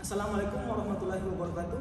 Assalamualaikum warahmatullahi wabarakatuh.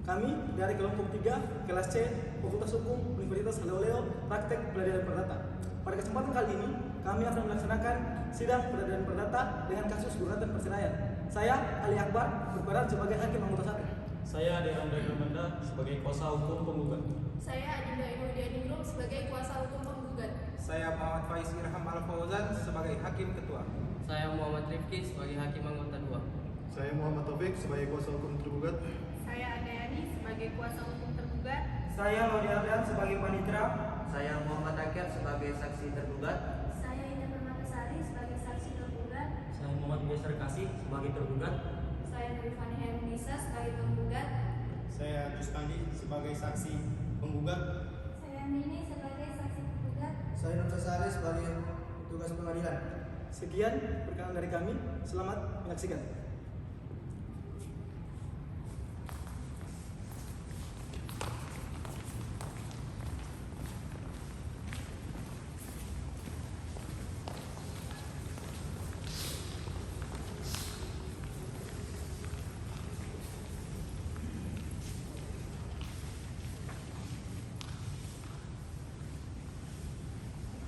Kami dari kelompok 3 kelas C Fakultas Hukum Universitas Haleo-Leo Praktek Peradilan Perdata. Pada kesempatan kali ini kami akan melaksanakan sidang peradilan perdata dengan kasus gugatan perceraian. Saya Ali Akbar berperan sebagai hakim anggota 1. Saya Deram Menda sebagai kuasa hukum penggugat. Saya Adinda Inudianingrum sebagai kuasa hukum penggugat. Saya Muhammad Faiz Irham Al-Fauzan sebagai hakim ketua. Saya Muhammad Rifki sebagai hakim anggota 2. Saya Muhammad Taufik sebagai kuasa hukum tergugat. Saya Adayani sebagai kuasa hukum tergugat. Saya Lodi Ardan sebagai panitera. Saya Muhammad Akir sebagai saksi tergugat. Saya Ida Permatasari sebagai saksi tergugat. Saya Muhammad Biasar Kasih sebagai tergugat. Saya Nurifani Herunisa sebagai penggugat. Saya Tustandi sebagai saksi penggugat. Saya Nini sebagai saksi penggugat. Saya Nur Sari sebagai petugas pengadilan. Sekian perkenalan dari kami. Selamat menyaksikan.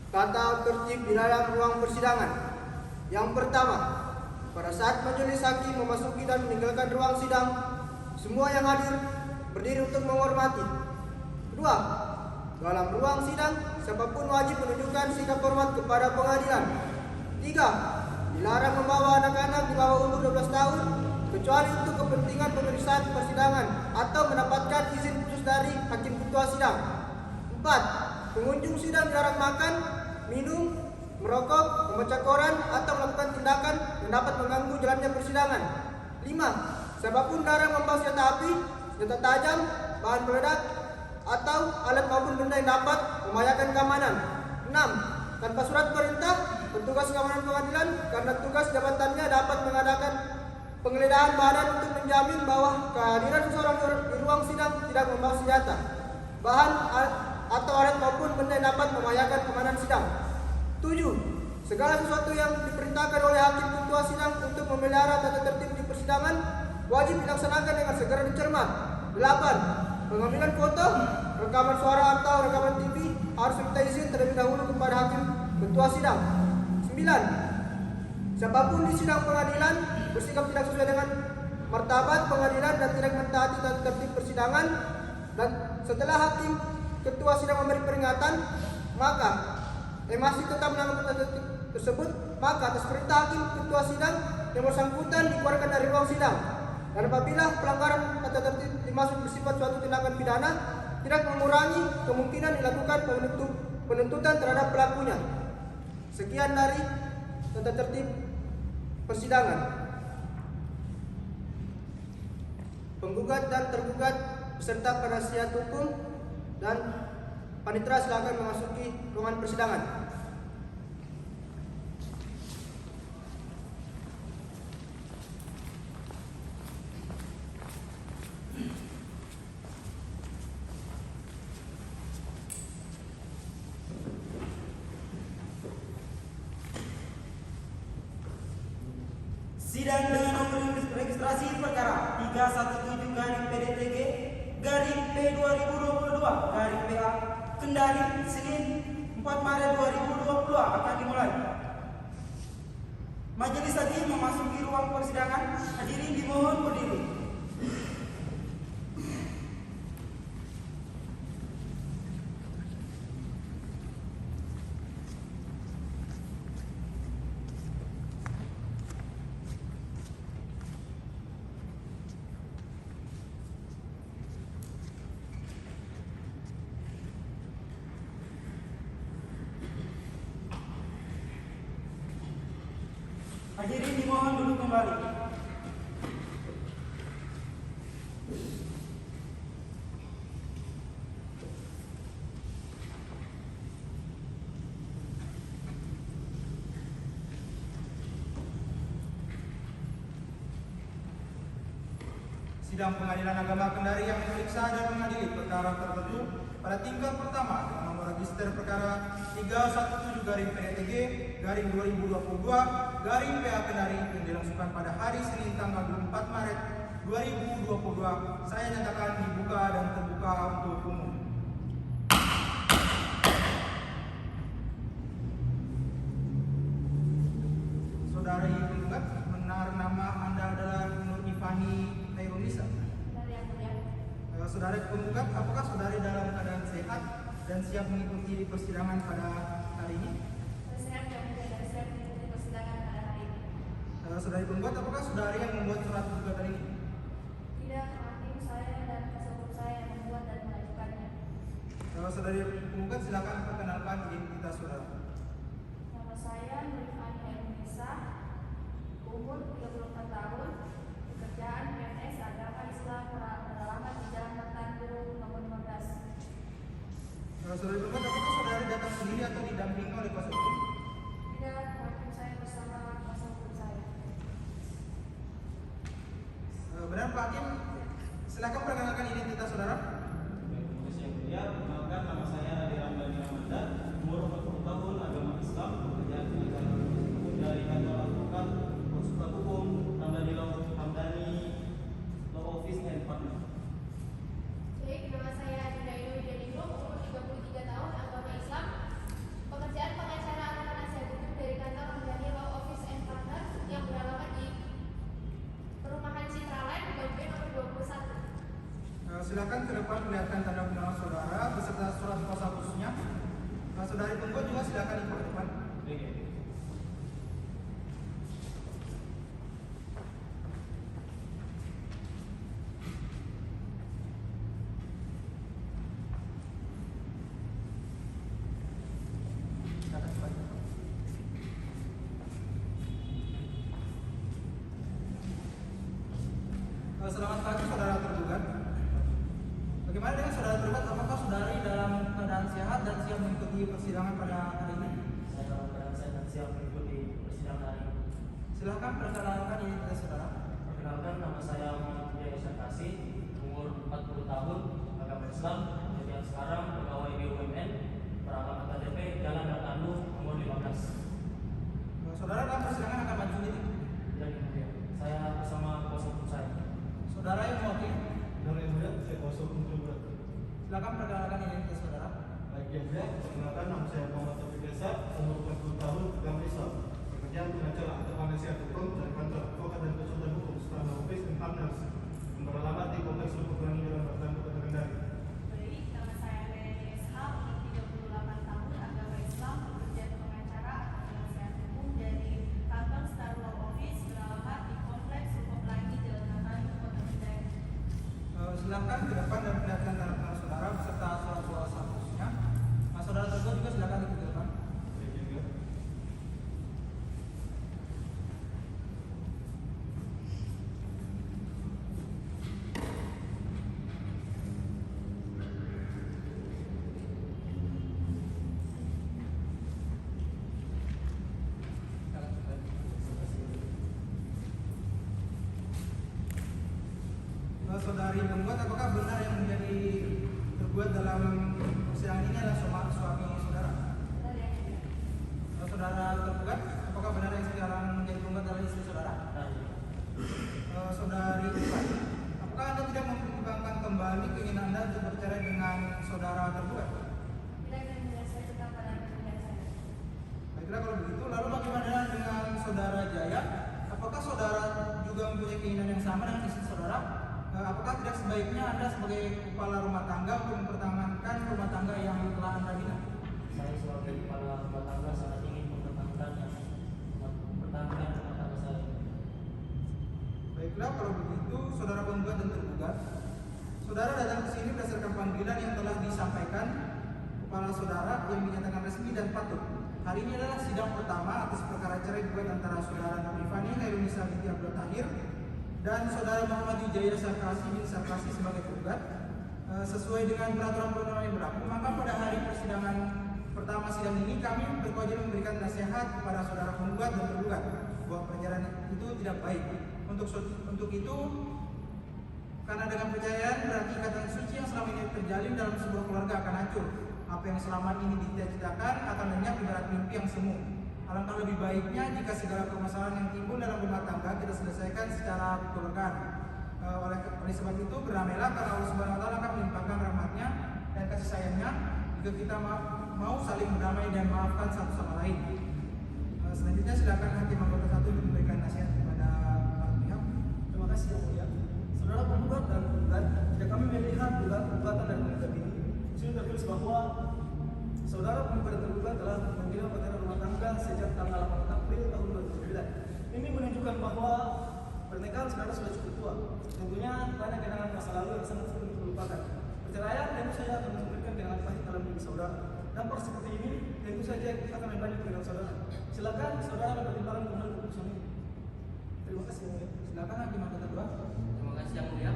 Tata tertib di dalam ruang persidangan. Yang pertama, pada saat majelis hakim memasuki dan meninggalkan ruang sidang, semua yang hadir berdiri untuk menghormati. Kedua, dalam ruang sidang, siapapun wajib menunjukkan sikap hormat kepada pengadilan. Tiga, dilarang membawa anak-anak di bawah umur 12 tahun, kecuali untuk kepentingan pemeriksaan persidangan atau mendapatkan izin khusus dari hakim ketua sidang. Empat, pengunjung sidang dilarang makan, minum, merokok, membaca koran, atau melakukan tindakan yang dapat mengganggu jalannya persidangan. 5. Siapapun dilarang membawa senjata api, senjata tajam, bahan peledak, atau alat maupun benda yang dapat membahayakan keamanan. 6. Tanpa surat perintah, petugas keamanan pengadilan karena tugas jabatannya dapat mengadakan penggeledahan badan untuk menjamin bahwa kehadiran seseorang di ruang sidang tidak membawa senjata, bahan atau alat maupun benda yang dapat membahayakan keamanan sidang. 7. Segala sesuatu yang diperintahkan oleh hakim ketua sidang untuk memelihara tata tertib di persidangan wajib dilaksanakan dengan segera dan cermat. 8. Pengambilan foto, rekaman suara atau rekaman TV harus minta izin terlebih dahulu kepada hakim ketua sidang. 9. Siapapun di sidang pengadilan bersikap tidak sesuai dengan martabat pengadilan dan tidak mentaati tata tertib persidangan, dan setelah hakim ketua sidang memberi peringatan, maka masih tetap melanggar tata tertib tersebut, maka atas perintah hakim ketua sidang yang bersangkutan dikeluarkan dari ruang sidang. Dan apabila pelanggaran tata tertib dimaksud bersifat suatu tindakan pidana, tidak mengurangi kemungkinan dilakukan penuntutan terhadap pelakunya. Sekian dari tata tertib persidangan. Penggugat dan tergugat beserta penasihat hukum dan panitera silakan memasuki ruangan persidangan. Sidang dengan nomor registrasi perkara 317-PDTG-P2022-PA Kendari Senin 4 Maret 2022 akan dimulai. Majelis hakim memasuki ruang persidangan. Hadirin dimohon berdiri. Hadirin dimohon duduk kembali. Sidang Pengadilan Agama Kendari yang memeriksa dan mengadili perkara tertentu pada tingkat pertama dengan nomor Register perkara 317 garing PDTG garing 2022 garing PA Kendari yang dilangsungkan pada hari Senin tanggal 24 Maret 2022 saya nyatakan dibuka dan terbuka untuk umum. Saudara yang terlibat, benar nama Anda adalah Nur Ifani Hairunisa? Saudara penggugat, apakah saudari dalam keadaan sehat dan siap mengikuti persidangan pada hari ini? Sehat dan siap mengikuti persidangan pada hari ini. Saudari penggugat, apakah saudari yang membuat surat gugatan ini? Tidak, hakim saya dan kuasa hukum saya yang membuat dan mengajukannya. Saudari penggugat, silakan perkenalkan identitas saudara. Nama saya Nurifani Hairunisa, umur 34 tahun, pekerjaan PNS agama Islam beralamat di Jalan Martanduro nomor 15. Saudari penggugat, apakah saudari datang sendiri atau didampingi oleh kuasa hukum? Tidak, hakim saya bersama kuasa hukum saya. Benar Pak Hakim, silakan perkenalkan identitas saudara. Yang mulia, perkenalkan nama saya Adi Ramdhani Ramanda, umur 40 tahun, agama Islam, pekerjaan pengacara hukum dari kantor advokat konsultan hukum Ramdhani Law Office and Partner. Baik, nama saya Adinda Ino, umur 33 tahun, agama Islam, pekerjaan pengacara atau penasihat hukum dari kantor Ramdhani Law Office and Partner yang beralamat di Perumahan Citraland, bagian nomor 21. Silakan ke depan perlihatkan tanda pengenalan saudara beserta surat kuasa khususnya. Saudari penggugat juga silakan ikut ke depan. Selamat pagi saudara tergugat. Bagaimana dengan saudara tergugat? Apakah saudari dalam keadaan sehat dan siap mengikuti persidangan pada hari ini? Saya dalam keadaan sehat dan siap mengikuti persidangan hari ini. Silakan perkenalkan identitas saudara. Perkenalkan, nama saya Muhammad Jaya Sarkasi, umur 40 tahun, agama Islam, pekerjaan sekarang pegawai BUMN, peralaman KTP Jalan Martanduro nomor 15. Saudara dalam persidangan akan maju ini. Dan kemudian saya bersama kuasa hukum saya. Saudara yang mewakili, Benar yang mulia, saya kuasa hukum tergugat. silakan perkenalkan identitas saudara. Baik yang mulia, perkenalkan nama saya Muhammad Taufik Desa, umur 40 tahun, agama Islam, pekerjaan pengacara atau penasihat hukum dari kantor advokat dan konsultan hukum Law Office and Partners, yang beralamat di Kompleks Perumahan Jalan Martanduro, Kota Kendari. Baik, nama saya Lea SH, umur 38 tahun, agama Islam, pekerjaan pengacara atau penasihat hukum dari kantor Star Law Office beralamat di Kompleks Perumahan Jalan Martanduro, Kota Kendari. Silakan ke depan dan perlihatkan tanda pengenalan saudara beserta surat kuasa khususnya. Saudara tergugat juga silakan ikut ke depan. Baik yang mulia. Saudari penggugat, apakah benar yang menjadi tergugat dalam persidangan ini adalah suami saudara? Benar ya, Ibu? Saudara tergugat, apakah benar yang sekarang menjadi penggugat adalah istri saudara? Saudari penggugat, apakah Anda tidak mempertimbangkan kembali keinginan Anda untuk bercerai dengan saudara tergugat? Tidak, dan tidak saya tetap pada pilihan saya. Baiklah kalau begitu, lalu bagaimana dengan saudara Jaya? Apakah saudara juga mempunyai keinginan yang sama dengan istri saudara? Apakah tidak sebaiknya Anda sebagai kepala rumah tangga untuk mempertahankan rumah tangga yang telah Anda bina? Saya sebagai kepala rumah tangga sangat ingin mempertahankan rumah tangga saya. Baiklah kalau begitu, saudara penggugat dan tergugat, saudara datang ke sini berdasarkan panggilan yang telah disampaikan kepala saudara yang dinyatakan resmi dan patut. Hari ini adalah sidang pertama atas perkara cerai gugat antara saudara Nurifani Hairunisa binti Abdul Tahir dan saudara Muhammad Wijaya Sarkasi bin Sarkasi sebagai tergugat. Sesuai dengan peraturan perundang-undangan yang berlaku, maka pada hari persidangan pertama sidang ini kami berkewajiban memberikan nasihat kepada saudara penggugat dan tergugat bahwa perjalanan itu tidak baik. Untuk itu, karena dengan percayaan berarti ikatan suci yang selama ini terjalin dalam sebuah keluarga akan hancur. Apa yang selama ini dicita-citakan akan lenyap ibarat mimpi yang semu. Alangkah lebih baiknya jika segala permasalahan yang timbul dalam rumah tangga kita selesaikan secara kekeluargaan. Oleh sebab itu berdamailah karena Allah Subhanahu wa taala akan melimpahkan rahmatnya dan kasih sayangnya jika kita mau saling berdamai dan maafkan satu sama lain. Selanjutnya silakan hakim anggota 1 untuk memberikan nasihat kepada para pihak. Terima kasih yang mulia. Saudara penggugat dan penggugat, jika kami melihat gugatan dari penggugat ini, sudah tertulis bahwa saudara penggugat dan tergugat telah menjalani perkara rumah tangga sejak tanggal 8 April tahun 2009. Ini menunjukkan bahwa pernikahan saudara sudah cukup tua. Tentunya banyak kenangan masa lalu yang sangat sulit terlupakan. Perceraian tentu saja akan memberikan kenangan pahit dalam diri saudara. Dampak seperti ini tentu saja akan membanding dengan saudara. Silakan saudara mempertimbangkan kembali keputusan ini. Terima kasih yang mulia. Silakan hakim anggota 2. Terima kasih yang mulia.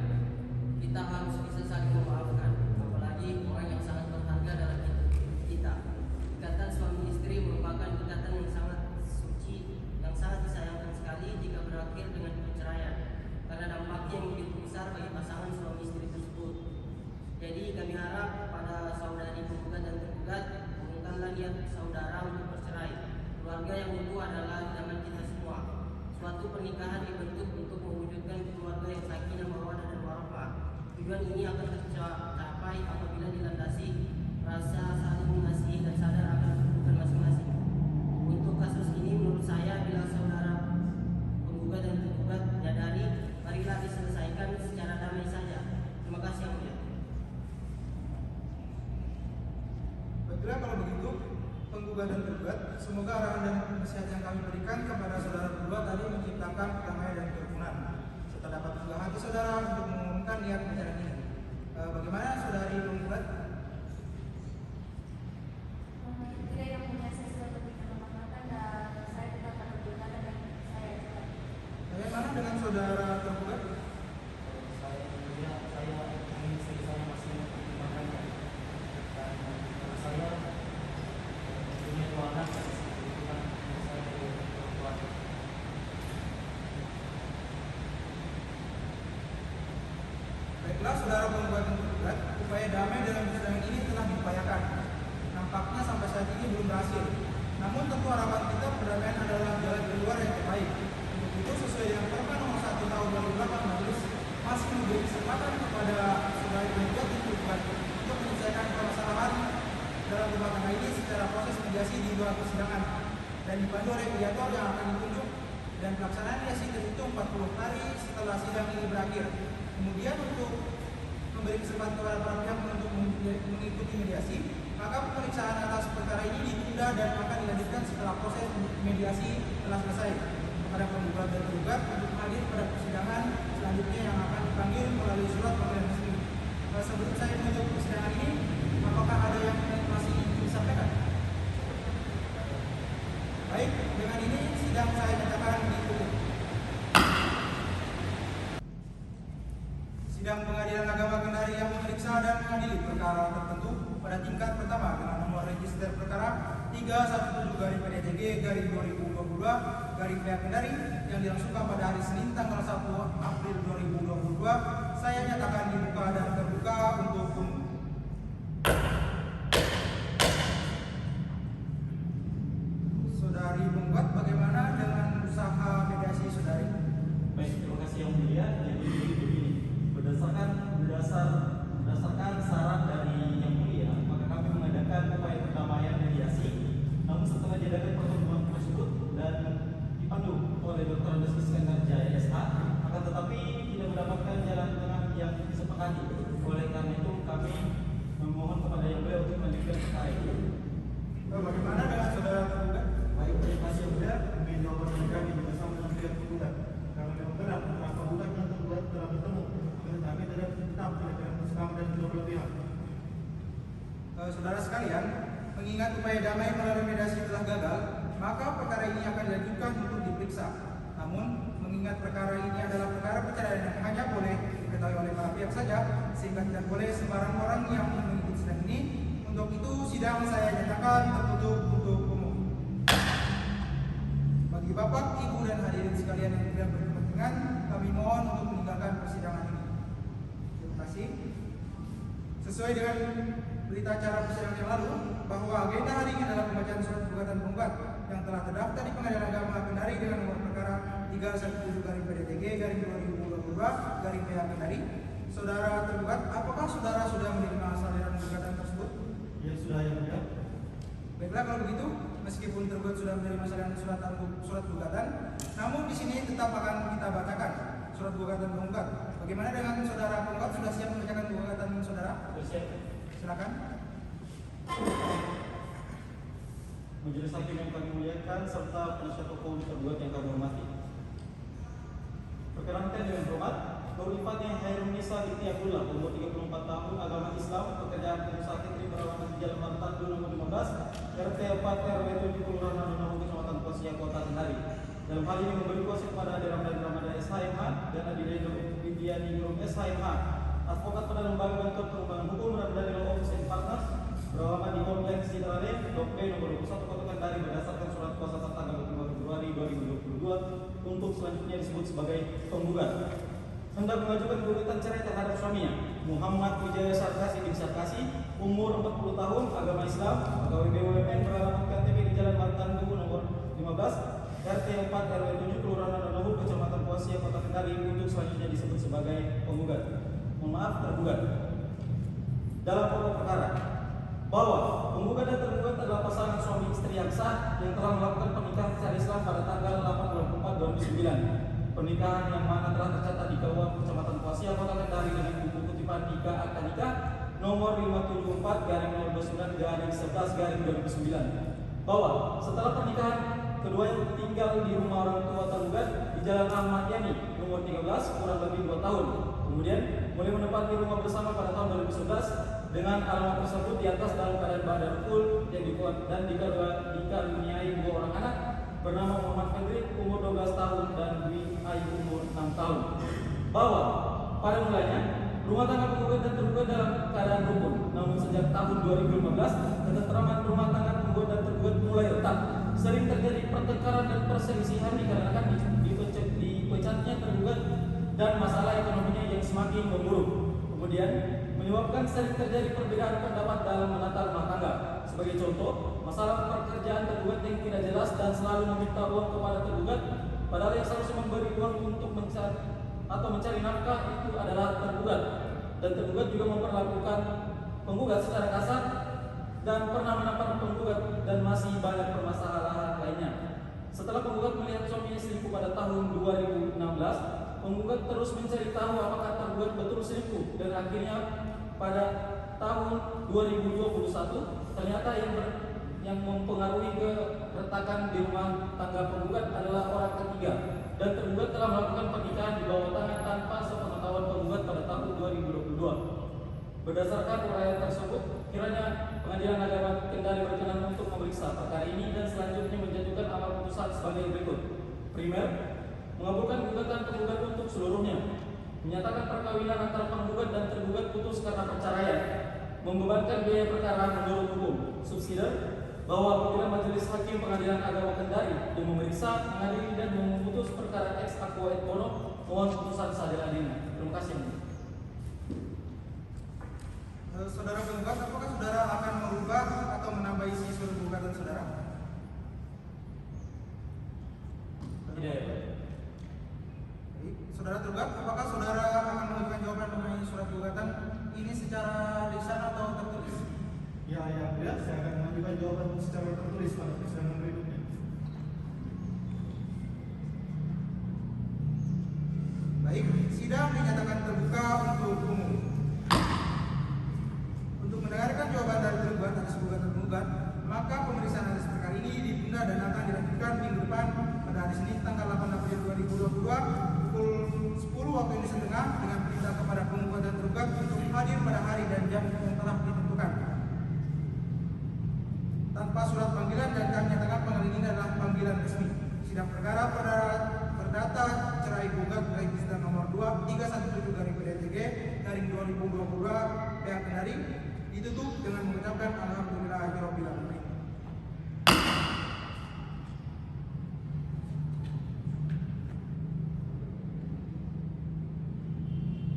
Kita harus bisa saling memaafkan, apalagi orang yang sangat berharga dalam hidup kita. Ikatan suami istri merupakan ikatan yang sangat suci, yang sangat disayangkan sekali jika berakhir dengan perceraian, karena dampaknya yang begitu besar bagi pasangan suami istri tersebut. Jadi kami harap pada saudari penggugat dan tergugat, urungkanlah niat saudara untuk bercerai. Keluarga yang utuh adalah zaman kita semua. Suatu pernikahan dibentuk untuk mewujudkan keluarga yang sakinah, mawaddah dan warahmah. Tujuan ini akan tercapai apabila dilandasi rasa saling mengasihi dan sadar akan kedudukan masing-masing. Untuk kasus ini menurut saya, bila saudara penggugat dan tergugat menyadari, marilah diselesaikan secara damai saja. Terima kasih yang mulia. Baiklah, kalau begitu penggugat dan tergugat, semoga arahan dan nasihat yang kami berikan kepada saudara berdua tadi menciptakan kedamaian dan kerukunan, serta dapat menggugah hati saudara untuk mengumumkan niat perceraian ini. Bagaimana saudari penggugat? Tidak, yang punya saya sudah memberikan pemahaman dan saya tetap akan berguna dan saya juga. Bagaimana dengan saudara tergugat? Saya ingin istri saya masih mempertimbangkannya, dan karena saya punya 2 anak dan kebutuhan saya dari orang tua. Baiklah, saudara penggugat dan tergugat, upaya damai dalam persidangan ini telah diupayakan. Nampaknya sampai saat ini belum berhasil. Namun tentu harapan kita perdamaian adalah jalan keluar yang terbaik. Untuk itu sesuai dengan Perma nomor 1 tahun 2008, majelis masih memberi kesempatan kepada saudara penggugat dan tergugat untuk menyelesaikan permasalahan dalam rumah tangga ini secara proses mediasi di luar persidangan dan dipandu oleh mediator yang akan ditunjuk, dan pelaksanaan mediasi terhitung 40 hari setelah sidang ini berakhir. Kemudian untuk memberi kesempatan kepada para pihak untuk mengikuti mediasi, maka pemeriksaan atas perkara ini ditunda dan akan dilanjutkan setelah proses mediasi telah selesai. Kepada penggugat dan tergugat untuk hadir pada persidangan selanjutnya yang akan dipanggil melalui surat panggilan resmi. Sebelum saya menutup persidangan ini, apakah ada yang masih ingin disampaikan? Baik, dengan ini sidang saya nyatakan ditutup. Sidang Pengadilan Agama Kendari yang memeriksa dan mengadili perkara tertentu pada tingkat pertama dengan nomor register perkara 317-PDJG-2022 PH Kendari yang dilangsungkan pada hari Senin tanggal 1 April 2022, saya nyatakan dibuka dan terbuka untuk umum. Saudari penggugat, bagaimana dengan usaha mediasi saudari? Baik, terima kasih yang mulia. Jadi begini, berdasarkan saran dari yang mulia, maka kami mengadakan upaya perdamaian mediasi. Namun setelah diadakan pertemuan tersebut dan dipandu oleh Dr. Andes Iskandar Jaya SH, akan tetapi tidak mendapatkan jalan tengah yang disepakati. Oleh karena itu kami memohon kepada yang mulia untuk melanjutkan perkara ini. Bagaimana dengan saudara tergugat? Baik, terima kasih yang mulia. Kami jawaban dari kami bersama dengan pihak penggugat. Karena memang benar antara penggugat dan tergugat telah bertemu, tetapi tidak tetap tidak ada kesepahaman dari kedua belah pihak. Saudara sekalian, mengingat upaya damai melalui mediasi telah gagal, maka perkara ini akan dilanjutkan untuk diperiksa. Namun, mengingat perkara ini adalah perkara perceraian yang hanya boleh diketahui oleh para pihak saja, sehingga tidak boleh sembarang orang yang mengikuti sidang ini. Untuk itu, sidang saya nyatakan tertutup untuk umum. Bagi Bapak, Ibu, dan hadirin sekalian yang tidak berkepentingan, kami mohon untuk meninggalkan persidangan ini. Terima kasih. Sesuai dengan berita acara persidangan yang lalu bahwa agenda hari ini adalah pembacaan surat gugatan penggugat yang telah terdaftar di Pengadilan Agama Kendari dengan nomor perkara 317/PDTG/2022/PH Kendari. Saudara tergugat, apakah saudara sudah menerima salinan gugatan tersebut? Ya sudah, yang mulia. Baiklah, kalau begitu, meskipun tergugat sudah menerima salinan surat gugatan, namun di sini tetap akan kita bacakan surat gugatan penggugat. Bagaimana dengan saudara penggugat, sudah siap membacakan gugatan saudara? Siap. Silakan. Majelis hakim yang kami muliakan serta penasihat hukum tergugat yang kami hormati. Perkenankan dengan hormat, Nurifat Hairunisa binti Abdullah, umur 34 tahun, agama Islam, pekerjaan pengusaha catering beralamat di Jalan Martando nomor 15, RT 4 RW 7 Kelurahan Nadonahu, Kecamatan Kosia, Kota Kendari. Dalam hal ini memberi kuasa kepada Ade Ramdan Ramadhan SHMH dan Adi Daino Widiani Group SHMH, advokat pada Lembaga Bantuan Pengembangan Hukum Ramdan Law Office and Partners, beralamat di Kompleks Citarane, Blok B nomor 21 Kota Kendari berdasarkan surat kuasa tanggal 25 Februari 2022 untuk selanjutnya disebut sebagai penggugat. Hendak mengajukan gugatan cerai terhadap suaminya, Muhammad Wijaya Sarkasi bin Sarkasi, umur 40 tahun, agama Islam, pegawai BUMN, beralamat KTP di Jalan Martando nomor 15, RT 4 RW 7 Kelurahan Nadonahu, Kecamatan Kosia, Kota Kendari untuk selanjutnya disebut sebagai penggugat. Mohon maaf, tergugat. Dalam pokok perkara bahwa penggugat dan tergugat adalah pasangan suami istri yang sah yang telah melakukan pernikahan secara Islam pada tanggal 8 bulan 4 2009. Pernikahan yang mana telah tercatat di KUA Kecamatan Kosia, Kota Kendari dengan buku kutipan nikah akta nikah nomor 574/11/2009 bahwa setelah pernikahan keduanya tinggal di rumah orang tua tergugat di Jalan Ahmad Yani nomor 13 kurang lebih 2 tahun. Kemudian mulai menempati rumah bersama pada tahun 2011 dengan alamat tersebut di atas dalam keadaan badan full yang dikuat dan dikaruniai 2 orang anak bernama Muhammad Fedri umur 12 tahun dan Dwi Ayu umur 6 tahun. Bahwa pada mulanya rumah tangga penggugat dan tergugat dalam keadaan rukun, namun sejak tahun 2015 ketentraman rumah tangga penggugat dan tergugat mulai retak. Sering terjadi pertengkaran dan perselisihan dikarenakan dipecatnya tergugat dan masalah ekonominya yang semakin memburuk. Kemudian menyebabkan sering terjadi perbedaan pendapat dalam menata rumah tangga. Sebagai contoh, masalah pekerjaan tergugat yang tidak jelas dan selalu meminta uang kepada tergugat, padahal yang seharusnya memberi uang untuk mencari nafkah itu adalah tergugat. Dan tergugat juga memperlakukan penggugat secara kasar dan pernah menampar penggugat dan masih banyak permasalahan lainnya. Setelah penggugat melihat suaminya selingkuh pada tahun 2016, penggugat terus mencari tahu apakah tergugat betul selingkuh dan akhirnya pada tahun 2021 ternyata yang mempengaruhi keretakan di rumah tangga penggugat adalah orang ketiga dan tergugat telah melakukan pernikahan di bawah tangan tanpa sepengetahuan penggugat pada tahun 2022. Berdasarkan uraian tersebut, kiranya Pengadilan Agama Kendari berkenan untuk memeriksa perkara ini dan selanjutnya menjatuhkan amar putusan sebagai berikut. Primer, mengabulkan gugatan penggugat untuk seluruhnya, menyatakan perkawinan antara penggugat dan tergugat putus karena perceraian, membebankan biaya perkara menurut hukum. Subsidiar, bahwa apabila Majelis Hakim Pengadilan Agama Kendari yang memeriksa, mengadili dan memutus perkara ex aqua et bono, mohon putusan seadil-adilnya. Terima kasih. Saudara penggugat, apakah saudara akan merubah atau menambah isi surat gugatan saudara? Tidak. Saudara tergugat, apakah saudara akan mengajukan jawaban mengenai surat gugatan ini secara lisan atau tertulis? Ya, yang mulia, saya akan mengajukan jawaban secara tertulis pada persidangan berikutnya. Baik, sidang dinyatakan terbuka untuk umum. Untuk mendengarkan jawaban dari tergugat atas gugatan penggugat, maka pemeriksaan atas perkara ini ditunda dan akan dilanjutkan minggu depan pada hari Senin tanggal 8 April 2022 pukul 10 waktu Indonesia Tengah dengan perintah kepada penggugat dan tergugat untuk hadir pada hari dan jam yang telah ditentukan. Tanpa surat panggilan dan kami nyatakan panggilan ini adalah panggilan resmi. Sidang perkara pada perdata cerai gugat register nomor 2317/PDTG/2022 PH Kendari ditutup dengan mengucapkan alhamdulillahirabbil alamin.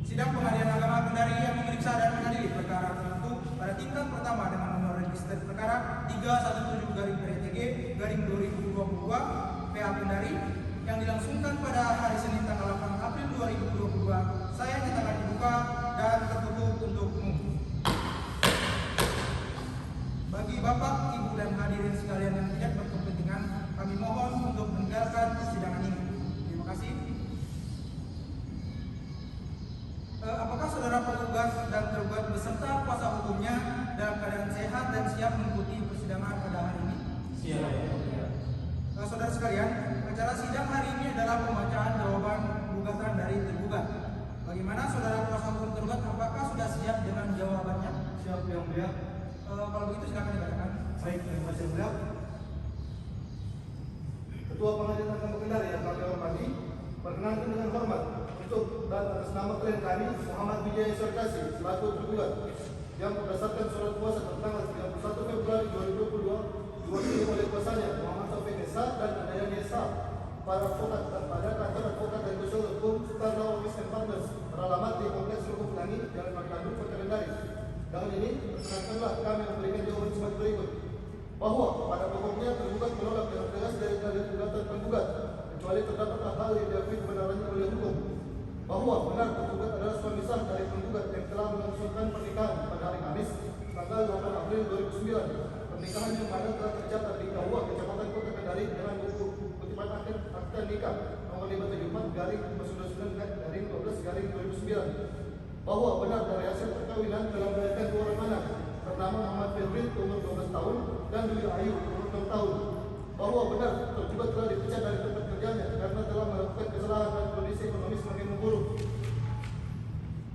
Sidang Pengadilan Agama Kendari yang memeriksa dan mengadili perkara tertentu pada tingkat pertama dengan nomor register perkara 317-PTG-2022 PA Kendari yang dilangsungkan pada hari Senin tanggal 8 April 2022, saya nyatakan dibuka dan tertutup untuk umum. Bagi Bapak, Ibu, dan hadirin sekalian yang tidak berkepentingan, kami mohon untuk meninggalkan persidangan ini. Terima kasih. Apakah saudara penggugat dan tergugat beserta kuasa hukumnya dalam keadaan sehat dan siap mengikuti persidangan pada hari ini? Siap. Saudara sekalian, acara sidang hari ini adalah pembacaan jawaban gugatan dari tergugat. Bagaimana saudara kuasa hukum tergugat? Apakah sudah siap dengan jawabannya? Siap yang mulia. Kalau begitu silakan dibacakan. Baik, terima kasih yang mulia. Ketua Pengadilan Agama Kendari yang kami hormati, perkenankan dengan hormat untuk dan atas nama klien kami Muhammad Wijaya Sarkasi selaku tergugat yang berdasarkan surat kuasa tertanggal 31 Februari 2022 diwakili oleh kuasanya Muhammad Taufik Esa dan Adayani Esa, para advokat pada kantor advokat dan konsultan hukum Sutarna Office and Partners beralamat di Kompleks Rukun Pelangi, Jalan Markandu, Kota Kendari. Dengan ini, perkenankanlah kami memberikan jawaban sebagai berikut. Bahwa pada pokoknya tergugat menolak dengan tegas dari dalil gugatan penggugat, kecuali terdapat hal yang diakui kebenarannya oleh hukum. Bahwa benar tergugat adalah suami sah dari penggugat yang telah melangsungkan pernikahan pada hari Kamis, tanggal 8 April 2009. Pernikahan yang mana telah tercatat di KUA Kecamatan Kota Kendari dengan buku kutipan akta nikah nomor 574/12/2009. Bahwa benar dari hasil perkawinan telah melahirkan dua orang anak bernama Muhammad Febrin umur 12 tahun dan Dwi Ayu umur 6 tahun. Bahwa benar tergugat telah dipecat dari tempat kerjanya karena telah melakukan kesalahan dan kondisi ekonomi semakin memburuk.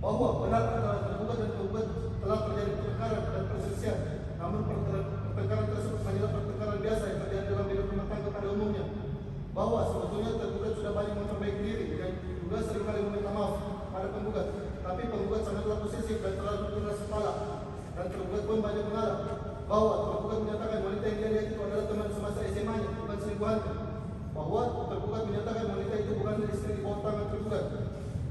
Bahwa benar antara tergugat dan penggugat telah terjadi pertengkaran dan perselisihan, namun pertengkaran tersebut hanyalah pertengkaran biasa yang terjadi dalam hidup rumah tangga pada umumnya. Bahwa sebetulnya tergugat sudah banyak memperbaiki diri dan juga seringkali meminta maaf pada penggugat, tapi penggugat sangatlah posesif dan terlalu keras kepala, dan tergugat pun banyak mengalah. Bahwa tergugat menyatakan wanita yang dia lihat itu adalah teman semasa SMA-nya, bukan selingkuhannya. Bahwa tergugat menyatakan wanita itu bukan istri di bawah tangan tergugat.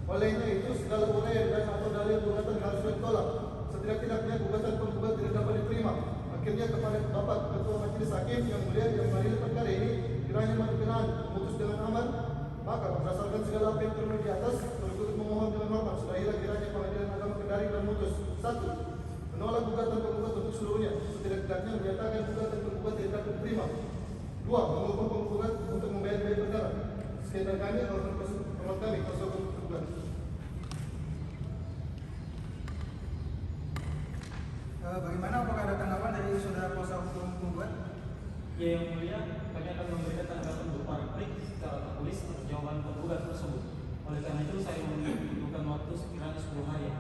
Olehnya itu segala uraian dan atau dalil gugatan harus ditolak. Setidak-tidaknya gugatan penggugat tidak dapat diterima. Akhirnya kepada Bapak Ketua Majelis Hakim yang mulia yang mengadili perkara ini, kiranya berkenan memutus dengan aman, maka berdasarkan segala apa yang termuat di atas, tergugat memohon dengan hormat sudahilah kiranya Pengadilan Agama Kendari memutus. 1. Menolak gugatan penggugat untuk seluruhnya, setidak-tidaknya menyatakan gugatan penggugat tidak dapat diterima. 2. Menghukum penggugat untuk membayar biaya perkara. Sekian dari kami, hormat kami, kuasa hukum tergugat. Bagaimana, apakah ada tanggapan dari saudara kuasa hukum penggugat? Ya yang mulia, kami akan memberikan tanggapan berupa replik secara tertulis atas jawaban penggugat tersebut. Oleh karena itu saya membutuhkan waktu sekiranya 10 hari.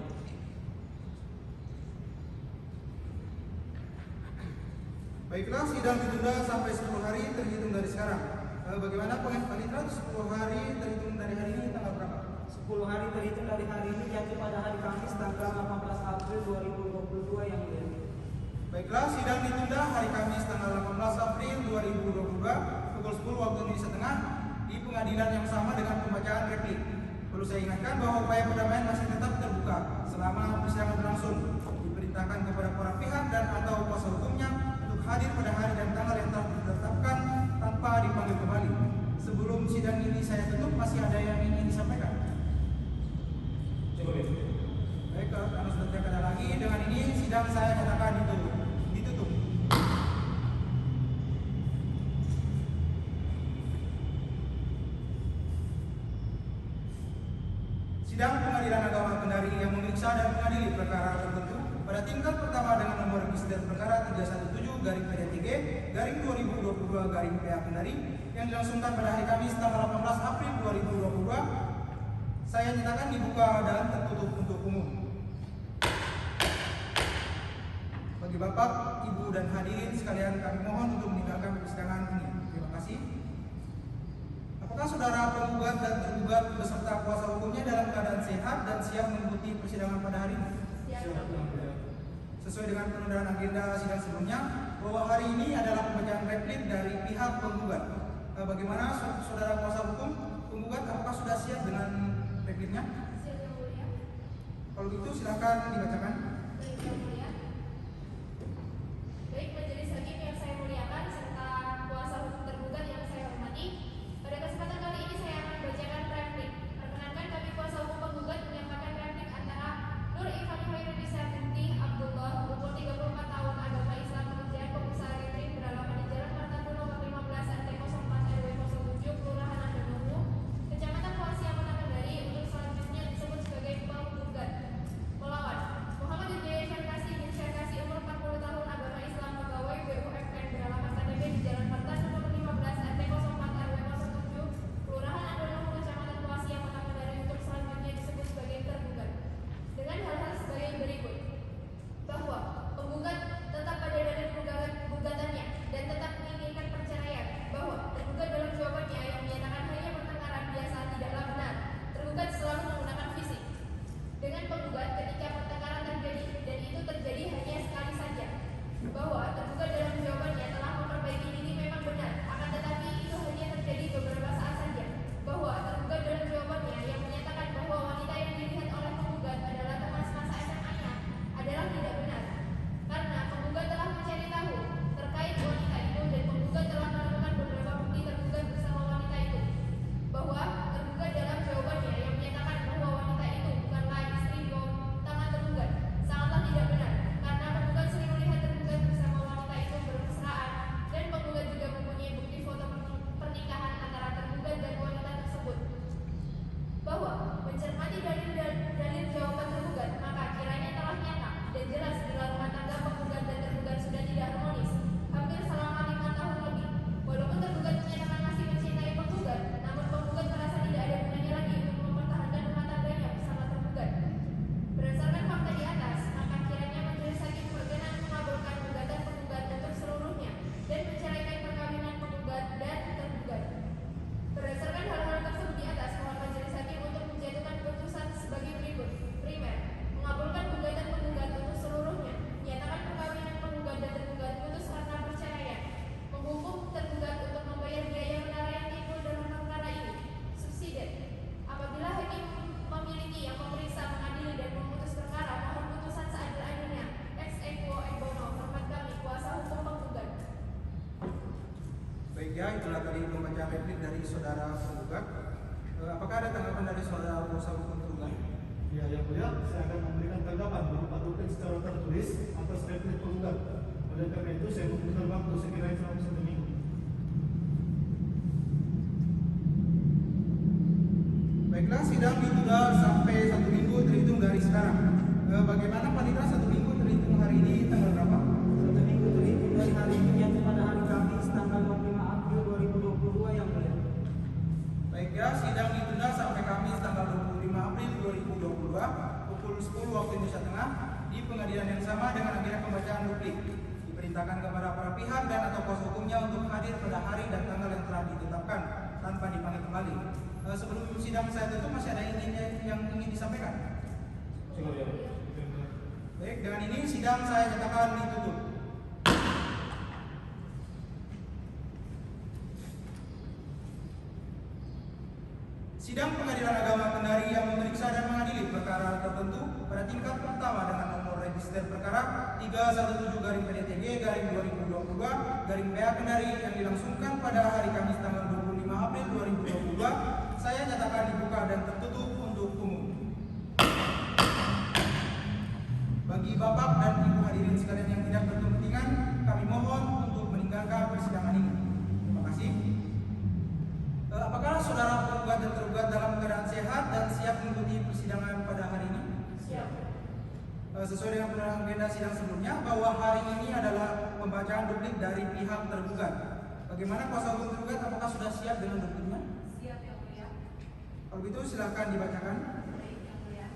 Baiklah, sidang ditunda sampai 10 hari terhitung dari sekarang. Bagaimana Panitra? 10 hari terhitung dari hari ini tanggal berapa? 10 hari terhitung dari hari ini jatuh pada hari Kamis tanggal 18 April 2022 yang mulia. Baiklah, sidang ditunda hari Kamis tanggal 18 April 2022 pukul 10 waktu Indonesia Tengah di pengadilan yang sama dengan pembacaan replik. Perlu saya ingatkan bahwa upaya perdamaian masih tetap terbuka selama persidangan berlangsung. Diperintahkan kepada para pihak dan atau kuasa hukumnya untuk hadir pada hari dan tanggal yang telah ditetapkan tanpa dipanggil kembali. Sebelum sidang ini saya tutup, masih ada yang ingin disampaikan? Cukup ya. Baik, karena sudah tidak ada lagi, dengan ini sidang saya katakan ditutup. Sidang Pengadilan Agama Kendari yang memeriksa dan mengadili perkara tertentu pada tingkat pertama dengan nomor register perkara 317-PTG-2022-PA Kendari yang dilangsungkan pada hari Kamis tanggal 18 April 2022, saya nyatakan dibuka dan tertutup untuk umum. Bagi Bapak, Ibu, dan hadirin sekalian, kami mohon untuk meninggalkan persidangan ini. Terima kasih. Apakah saudara penggugat dan tergugat beserta kuasa hukumnya dalam keadaan sehat dan siap mengikuti persidangan pada hari ini? Sesuai dengan penundaan agenda sidang sebelumnya, bahwa hari ini adalah pembacaan replik dari pihak penggugat. Bagaimana saudara kuasa hukum penggugat, apakah sudah siap dengan repliknya? Siap yang mulia. Kalau gitu silakan dibacakan. Baik yang mulia. replik dari saudara penggugat. Apakah ada tanggapan dari saudara kuasa hukum tergugat? Ya, yang mulia, saya akan memberikan tanggapan berupa duplik secara tertulis atas replik penggugat. Oleh karena itu, saya membutuhkan waktu sekiranya selama 1 minggu. Baiklah, sidang ditunda sampai 1 minggu terhitung dari sekarang. Bagaimana panitera 1 minggu terhitung hari ini tanggal berapa? 1 minggu terhitung dari hari ini jatuh pada hari Kamis tanggal 25 April 2022 yang mulia. Baiklah, sidang ditunda sampai Kamis tanggal 25 April 2022 pukul 10 waktu Indonesia Tengah di pengadilan yang sama dengan agenda pembacaan duplik. Diperintahkan kepada para pihak dan atau kuasa hukumnya untuk hadir pada hari dan tanggal yang telah ditetapkan tanpa dipanggil kembali. Sebelum sidang saya tutup, masih ada yang ingin disampaikan? Baik, dengan ini sidang saya nyatakan ditutup. Sidang Pengadilan Agama Kendari yang memeriksa dan mengadili perkara tertentu pada tingkat pertama dengan nomor register perkara 317-PDTG-2022-PA Kendari yang dilangsungkan pada hari Kamis tanggal 25 April 2022, saya nyatakan dibuka dan tertutup untuk umum. Bagi Bapak dan Ibu hadirin sekalian yang tidak berkepentingan, kami mohon untuk meninggalkan persidangan ini. Terima kasih. Apakah saudara penggugat dan tergugat dalam keadaan sehat dan siap mengikuti persidangan pada hari ini? Siap. Sesuai dengan penerang agenda sidang sebelumnya, bahwa hari ini adalah pembacaan duplik dari pihak tergugat. Bagaimana kuasa hukum tergugat? Apakah sudah siap dengan dupliknya? Siap, Yang Mulia. Kalau begitu silakan dibacakan. Baik, Yang Mulia.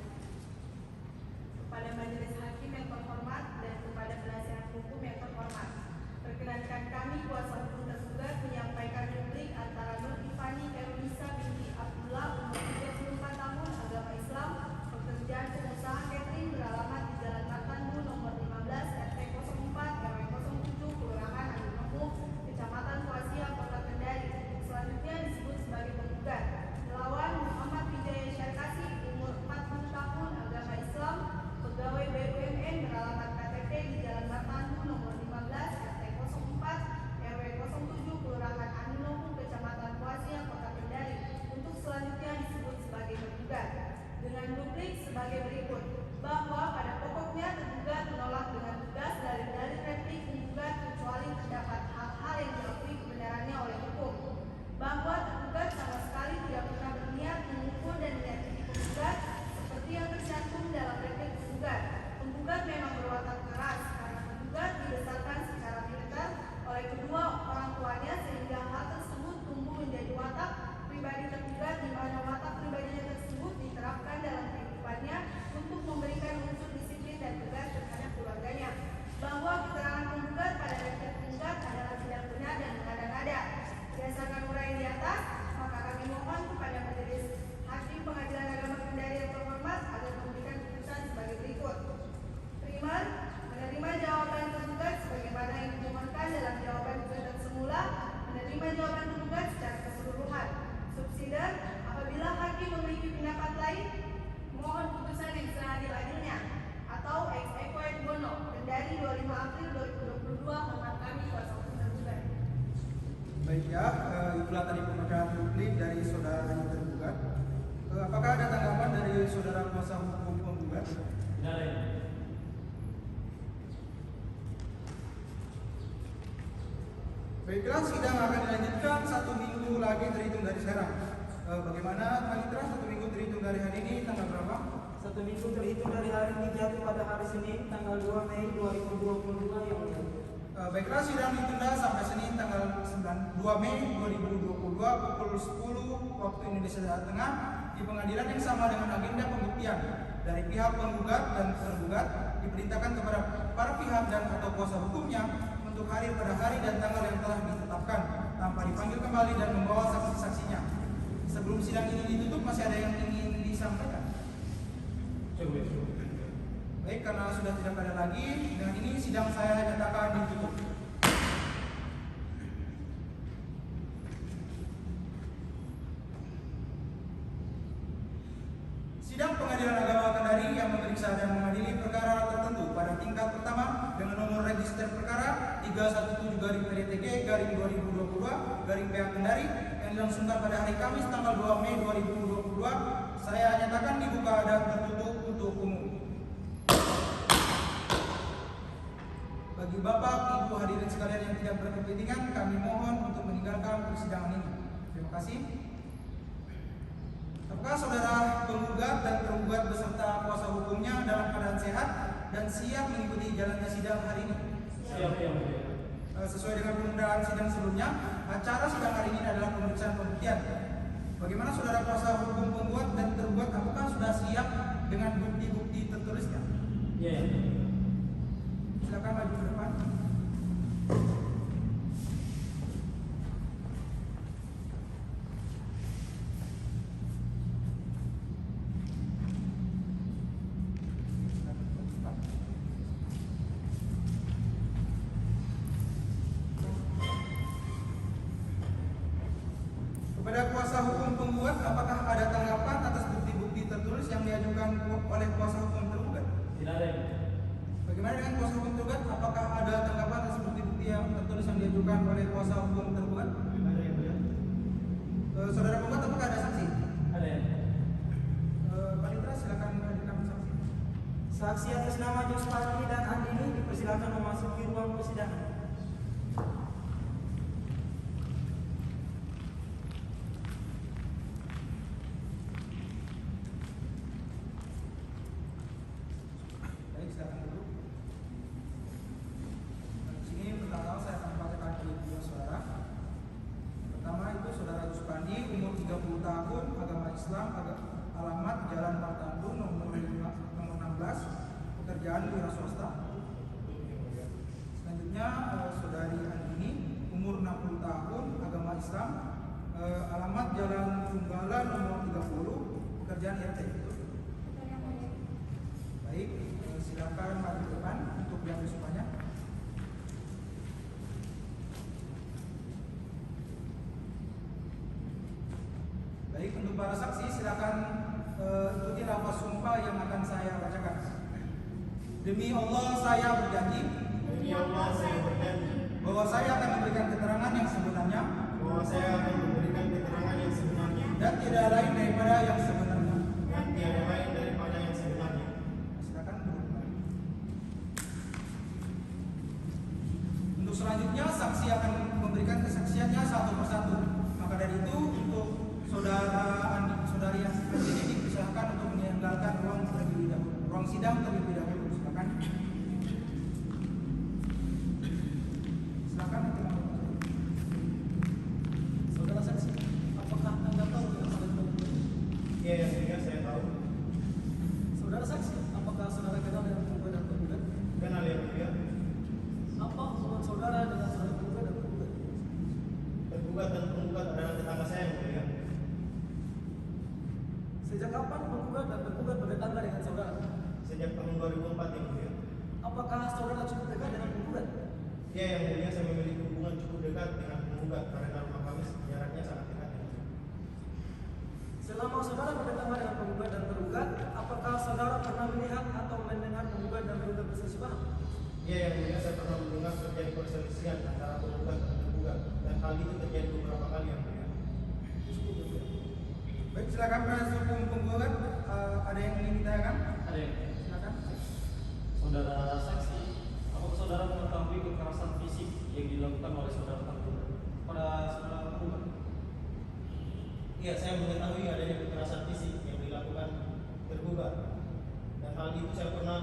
Kepada Majelis Hakim yang terhormat dan kepada penasihat hukum yang terhormat, perkenankan kami kuasa hukum tergugat menyampaikan duplik antara Nur Ifani Kairunisa binti Abdullah, umur 34 tahun, agama Islam, pekerjaan pengusaha catering beralamat di Jalan Martandu nomor 15 RT 04 RW 07 Kelurahan Agung, Kecamatan Kuasia, Kota Kendari. Selanjutnya disebut sebagai penggugat. Melawan Muhammad Wijaya Syarkasi, umur 40 tahun, agama Islam, pegawai BUMN beralamat KTP di Jalan Martandu nomor 15 RT 04 RW 07 Kelurahan Anunoku, Kecamatan Kuasia, Kota Kendari, untuk selanjutnya disebut sebagai penggugat. Dengan duplik sebagai berikut, bahwa pada pokoknya tergugat menolak dengan tegas dari dalil replik penggugat kecuali terdapat hal-hal yang diakui kebenarannya oleh hukum, bahwa tergugat sama sekali tidak pernah berniat memukul dan menyakiti penggugat seperti yang tercantum dalam replik penggugat. Penggugat memang berwatak keras karena penggugat dibesarkan secara militer oleh kedua orang tuanya sehingga hal tersebut tumbuh menjadi watak pribadi tergugat, di mana watak pribadinya tersebut diterapkan dalam kehidupannya untuk memberikan unsur disiplin dan tegas terhadap keluarganya. Bahwa keterangan penggugat pada replik penggugat adalah tidak benar dan mengada-ngada. Berdasarkan uraian di atas, maka kami mohon kepada Majelis Hakim Pengadilan Agama Kendari yang terhormat agar memberikan putusan sebagai berikut. Primer, menerima jawaban penggugat sebagaimana yang dimohonkan dalam jawaban gugatan semula, menerima jawaban penggugat secara keseluruhan. Subsidiar, apabila hakim memiliki pendapat lain, mohon putusan yang seadil-adilnya atau ex equo et bono. Kendari 25 April 2022, hormat kami kuasa hukum tergugat. Baik ya, itulah tadi pembacaan duplik dari saudara yang tergugat. Apakah ada tanggapan dari saudara kuasa hukum penggugat? Tidak ada. Baiklah, sidang akan dilanjutkan 1 minggu lagi terhitung dari sekarang. Bagaimana panitera 1 minggu terhitung dari hari ini tanggal berapa? 1 minggu terhitung dari hari ini jatuh pada hari Senin tanggal 2 Mei 2022 yang mulia. Baiklah, sidang ditunda sampai Senin tanggal 2 Mei 2022 pukul 10 waktu Indonesia Tengah di pengadilan yang sama dengan agenda pembuktian dari pihak penggugat dan tergugat. Diperintahkan kepada para pihak dan atau kuasa hukumnya untuk hadir pada hari dan tanggal yang telah ditetapkan tanpa dipanggil kembali dan membawa saksi-saksinya. Sebelum sidang ini ditutup, masih ada yang ingin disampaikan? Baik, karena sudah tidak ada lagi, dengan ini sidang saya nyatakan ditutup. Sidang Pengadilan Agama Kendari yang memeriksa dan mengadili perkara tertentu pada tingkat pertama dengan nomor register perkara 317-PDTG-2022-PA Kendari yang dilangsungkan pada hari Kamis tanggal 2 Mei 2022 saya nyatakan dibuka dan tertutup untuk umum. Bagi Bapak, Ibu hadirin sekalian yang tidak berkepentingan, kami mohon untuk meninggalkan persidangan ini. Terima kasih. Apakah saudara penggugat dan tergugat beserta kuasa hukumnya dalam keadaan sehat dan siap mengikuti jalannya sidang hari ini? Siap, ya. Sesuai dengan penundaan sidang sebelumnya, acara sidang hari ini adalah pemeriksaan pembuktian. Bagaimana saudara kuasa hukum penggugat dan tergugat, apakah sudah siap dengan bukti-bukti tertulisnya? Iya. Silakan maju ke depan. Kepada kuasa hukum penggugat, apakah ada tanggapan atas bukti-bukti tertulis yang diajukan oleh kuasa hukum tergugat? Tidak ada. Bagaimana dengan kuasa hukum tergugat? Apakah ada tanggapan atas bukti-bukti yang tertulis yang diajukan oleh kuasa hukum tergugat? Ada yang mulia. Saudara penggugat, apakah ada saksi? Ada. Panitra, silakan hadirkan saksi. Saksi atas nama Jospani dan Andini dipersilakan memasuki ruang persidangan. Baik, silakan duduk. Di sini pertama saya akan membacakan video saudara. Pertama itu saudara Jospani, umur 30 tahun, agama Islam, alamat Jalan Martandun, nomor 16, pekerjaan wira swasta. Selanjutnya saudari Andini, umur 60 tahun, agama Islam, alamat Jalan Tunggala, nomor 30, pekerjaan RT. Baik, silakan maju ke depan untuk yang semuanya. Baik, untuk para saksi silakan ikuti lafaz sumpah yang akan saya bacakan. Demi Allah saya berjanji. Demi Allah saya berjanji Bahwa saya akan memberikan keterangan yang sebenarnya. bahwa saya akan memberikan keterangan yang sebenarnya Dan tidak lain daripada yang sebenarnya. dan tiada lain daripada yang sebenarnya. Silakan duduk kembali. Untuk selanjutnya saksi akan memberikan kesaksiannya satu persatu. Maka dari itu untuk saudari yang ini dipersilakan untuk meninggalkan ruang sidang terlebih dahulu. Silakan. Silakan. Saudara saksi, apakah Anda tahu dengan hal itu? Ya, yang mulia saya tahu. Saudara saksi, apakah saudara kenal dengan penggugat dan tergugat? Kenal yang mulia. Apa hubungan saudara dengan saudara penggugat dan tergugat? Tergugat dan penggugat adalah tetangga saya yang mulia. Sejak kapan penggugat dan tergugat bertetangga dengan saudara? Sejak tahun 2004 yang mulia. Apakah saudara cukup dekat dengan penggugat? Ya, yang mulia saya memiliki hubungan cukup dekat dengan penggugat karena rumah kami jaraknya sangat dekat yang mulia. Selama saudara bertetangga dengan penggugat dan tergugat, apakah saudara pernah melihat atau mendengar penggugat dan tergugat berselisih paham? Ya, yang mulia saya pernah mendengar terjadi perselisihan antara penggugat dan tergugat dan hal itu terjadi beberapa kali yang mulia. Baik, silakan penasihat hukum penggugat. Ada yang ingin ditanyakan? Ada. Silakan. Saudara saksi, apakah saudara mengetahui kekerasan fisik yang dilakukan oleh saudara tergugat pada saudara penggugat? Iya, saya mengetahui adanya kekerasan fisik yang dilakukan tergugat. Dan hal itu saya pernah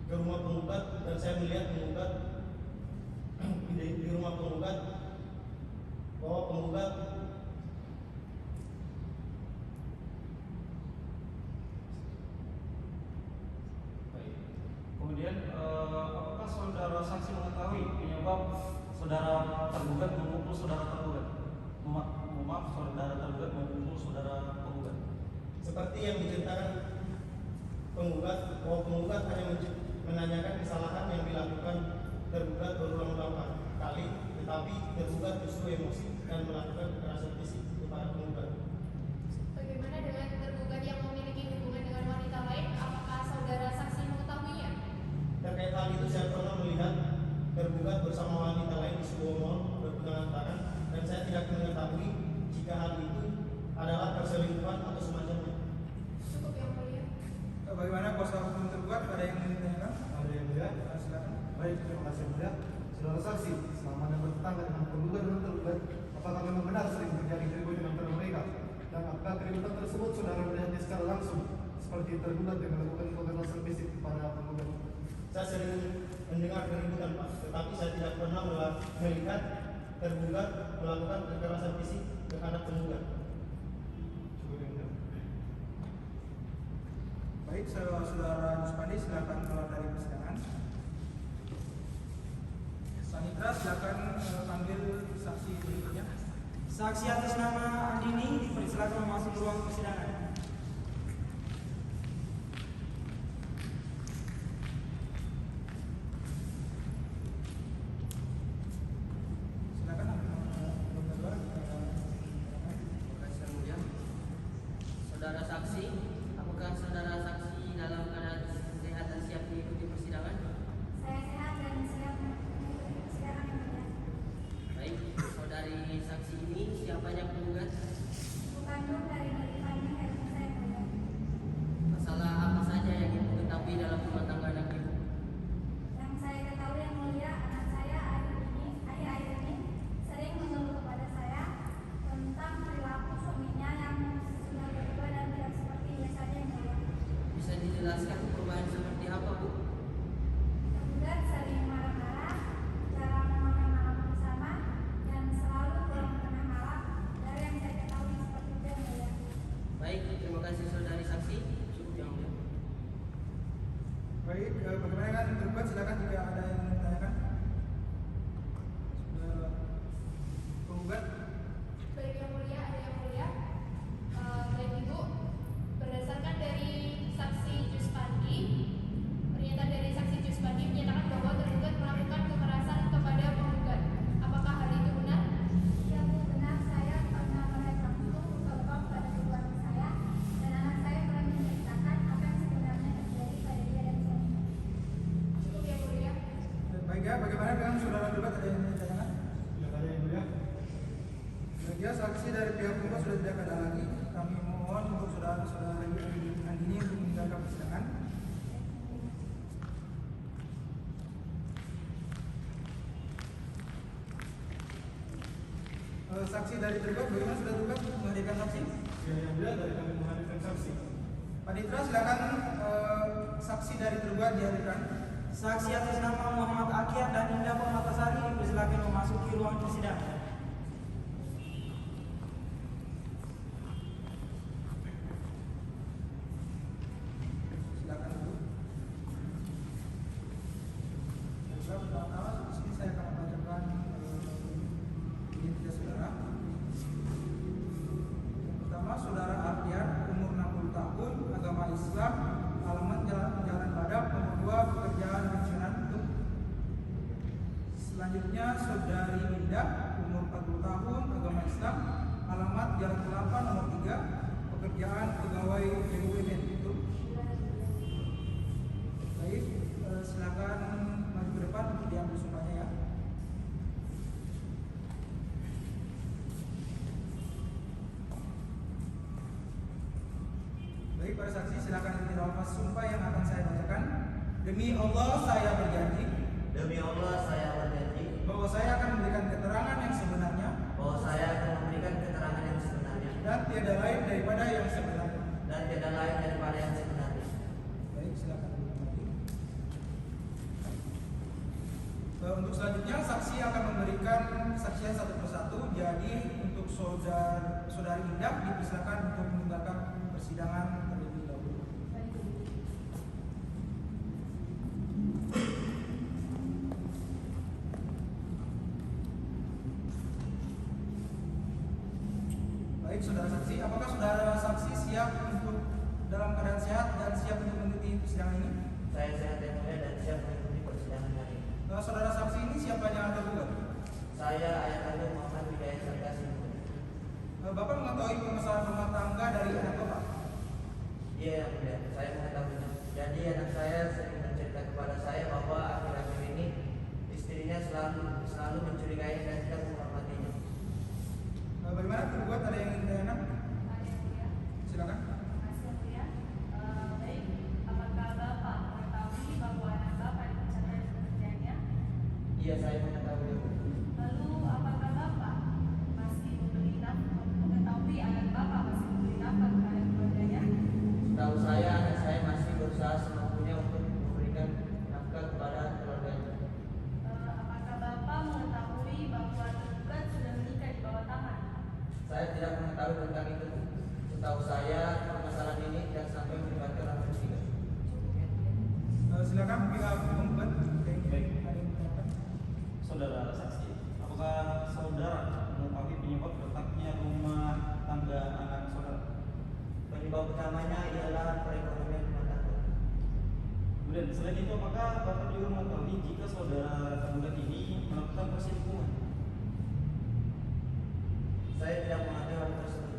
ke rumah penggugat dan saya melihat penggugat di rumah penggugat bahwa penggugat Baik. Kemudian apakah saudara saksi mengetahui penyebab saudara tergugat memukul saudara tergugat? Maaf, saudara tergugat memukul saudara penggugat. seperti yang diceritakan penggugat bahwa penggugat hanya menanyakan kesalahan yang dilakukan tergugat berulang-ulang kali, tetapi tergugat justru emosi dan melakukan kekerasan fisik kepada penggugat. Bagaimana dengan tergugat yang memiliki hubungan dengan wanita lain? Apakah saudara saksi mengetahuinya? Terkait hal itu saya pernah melihat tergugat bersama wanita lain di sebuah mall berpegangan tangan dan saya tidak mengetahui jika mulia, saudara saksi, selama Anda bertetangga dengan penggugat dan tergugat, apakah memang benar sering terjadi keributan antara mereka? Dan apakah keributan tersebut saudara melihatnya secara langsung, seperti tergugat yang melakukan kekerasan fisik kepada penggugat? Saya sering mendengar keributan Pak, tetapi saya tidak pernah melihat tergugat melakukan kekerasan fisik terhadap penggugat. Cukup yang mulia. Baik, saudara Juspandi silakan keluar dari persidangan. Sanitra silakan panggil saksi berikutnya. Saksi atas nama Andini dipersilakan memasuki ruang persidangan. Silakan. Yang mulia, saudara saksi, apakah saudara saksi dalam keadaan sehat dan siap mengikuti persidangan? Saya sehat dan siap mengikuti persidangan yang mulia. Baik, saudari saksi ini siapanya penggugat? Bukan dari Irfani Hermansyah yang mulia. Masalah apa saja yang ibu ketahui dalam rumah tangga anak ibu? Yang saya ketahui yang mulia, anak saya akhir-akhir ini sering mengeluh kepada saya tentang perilaku suaminya yang sudah berubah dan tidak seperti biasanya yang mulia. Bisa dijelaskan perubahan seperti apa, Bu? Tergugat sering marah-marah, jarang makan malam bersama, dan selalu pulang tengah malam. Dari yang saya ketahui seperti itu yang mulia. Baik, terima kasih saudari saksi. Cukup yang mulia. Baik, bagaimana kan tergugat silakan jika ada yang ingin ditanyakan. Sudah penggugat. Baik yang mulia, ada yang mulia. Baik Ibu, berdasarkan dari saksi Juspandi, pernyataan dari saksi Juspandi menyatakan bahwa tergugat melakukan kekerasan kepada penggugat. Apakah hal itu benar? Ya Bu, benar. Saya pernah melihat langsung luka-luka pada tubuh saya dan anak saya pernah menceritakan apa yang sebenarnya terjadi pada dia dan suaminya. Cukup ya mulia. Baik ya, bagaimana dengan saudara tergugat ada yang ingin ditanyakan? Silakan yang mulia. Ya, saksi dari pihak penggugat sudah tidak ada lagi. Kami mohon untuk saudara-saudara Andini untuk meninggalkan persidangan. Saksi dari tergugat, bagaimana sudah tergugat menghadirkan saksi? Ya, yang mulia, dari kami menghadirkan saksi. Panitra silakan saksi dari tergugat dihadirkan. Saksi atas nama Muhammad Akyar dan Indah Permatasari dipersilakan memasuki ruang persidangan. Silakan dulu. Saudara pertama, di sini saya akan membacakan identitas saudara. Yang pertama, saudara Akyar, umur 60 tahun, agama Islam, alamat Jalan Badak, nomor 2, pekerjaan pensiunan untuk. Selanjutnya, saudari Indah, umur 40 tahun, agama Islam, alamat Jalan Kelapa, nomor 3, pekerjaan pegawai BUMN itu. Baik, silakan maju ke depan untuk diambil sumpahnya ya. Baik, para saksi silakan ikuti lafaz sumpah yang akan saya bacakan. Demi Allah saya berjanji Demi Allah saya berjanji bahwa saya akan memberikan keterangan yang sebenarnya bahwa saya akan memberikan keterangan yang sebenarnya dan tiada lain daripada yang sebenarnya. dan tidak lain daripada yang sebenarnya. Baik, silakan ulang lagi. Untuk selanjutnya saksi akan memberikan kesaksian satu persatu. Jadi untuk saudari Indah dipersilakan untuk meninggalkan persidangan terlebih dahulu. Baik, saudara saksi, apakah saudara saksi siap untuk dalam keadaan sehat dan siap untuk mengikuti persidangan ini? Saya sehat dan mulia dan siap mengikuti persidangan hari ini. Saudara saksi ini siapa yang tergugat? Saya ayah kandung Muhammad Hidayat Sarkasi. Bapak mengetahui permasalahan rumah tangga dari anak Bapak? Iya yang mulia, saya mengetahuinya. Jadi anak saya sering bercerita kepada saya bahwa akhir-akhir ini istrinya selalu mencurigai dan tidak menghormatinya. Bagaimana tergugat, ada yang ingin ditanyakan? Silakan. Baik, apakah Bapak mengetahui bahwa anak Bapak dipecat dari pekerjaannya? Iya, saya mengetahui. Lalu apakah Bapak masih mengetahui anak Bapak masih memberi nafkah kepada keluarganya? Setahu saya, anak saya masih berusaha semampunya untuk memberikan nafkah kepada keluarganya. Apakah Bapak mengetahui bahwa tergugat sudah menikah di bawah tangan? Saya tidak mengetahui tentang itu. Setahu saya, permasalahan ini tidak sampai melibatkan orang ketiga. Silakan pihak penggugat. Baik. Saudara saksi, apakah saudara mengetahui penyebab retaknya rumah tangga anak saudara? Penyebab utamanya ialah perekonomian rumah tangga. Kemudian selain itu, apakah Bapak juga mengetahui jika saudara tergugat ini melakukan perselingkuhan? Saya tidak mengetahui hal tersebut.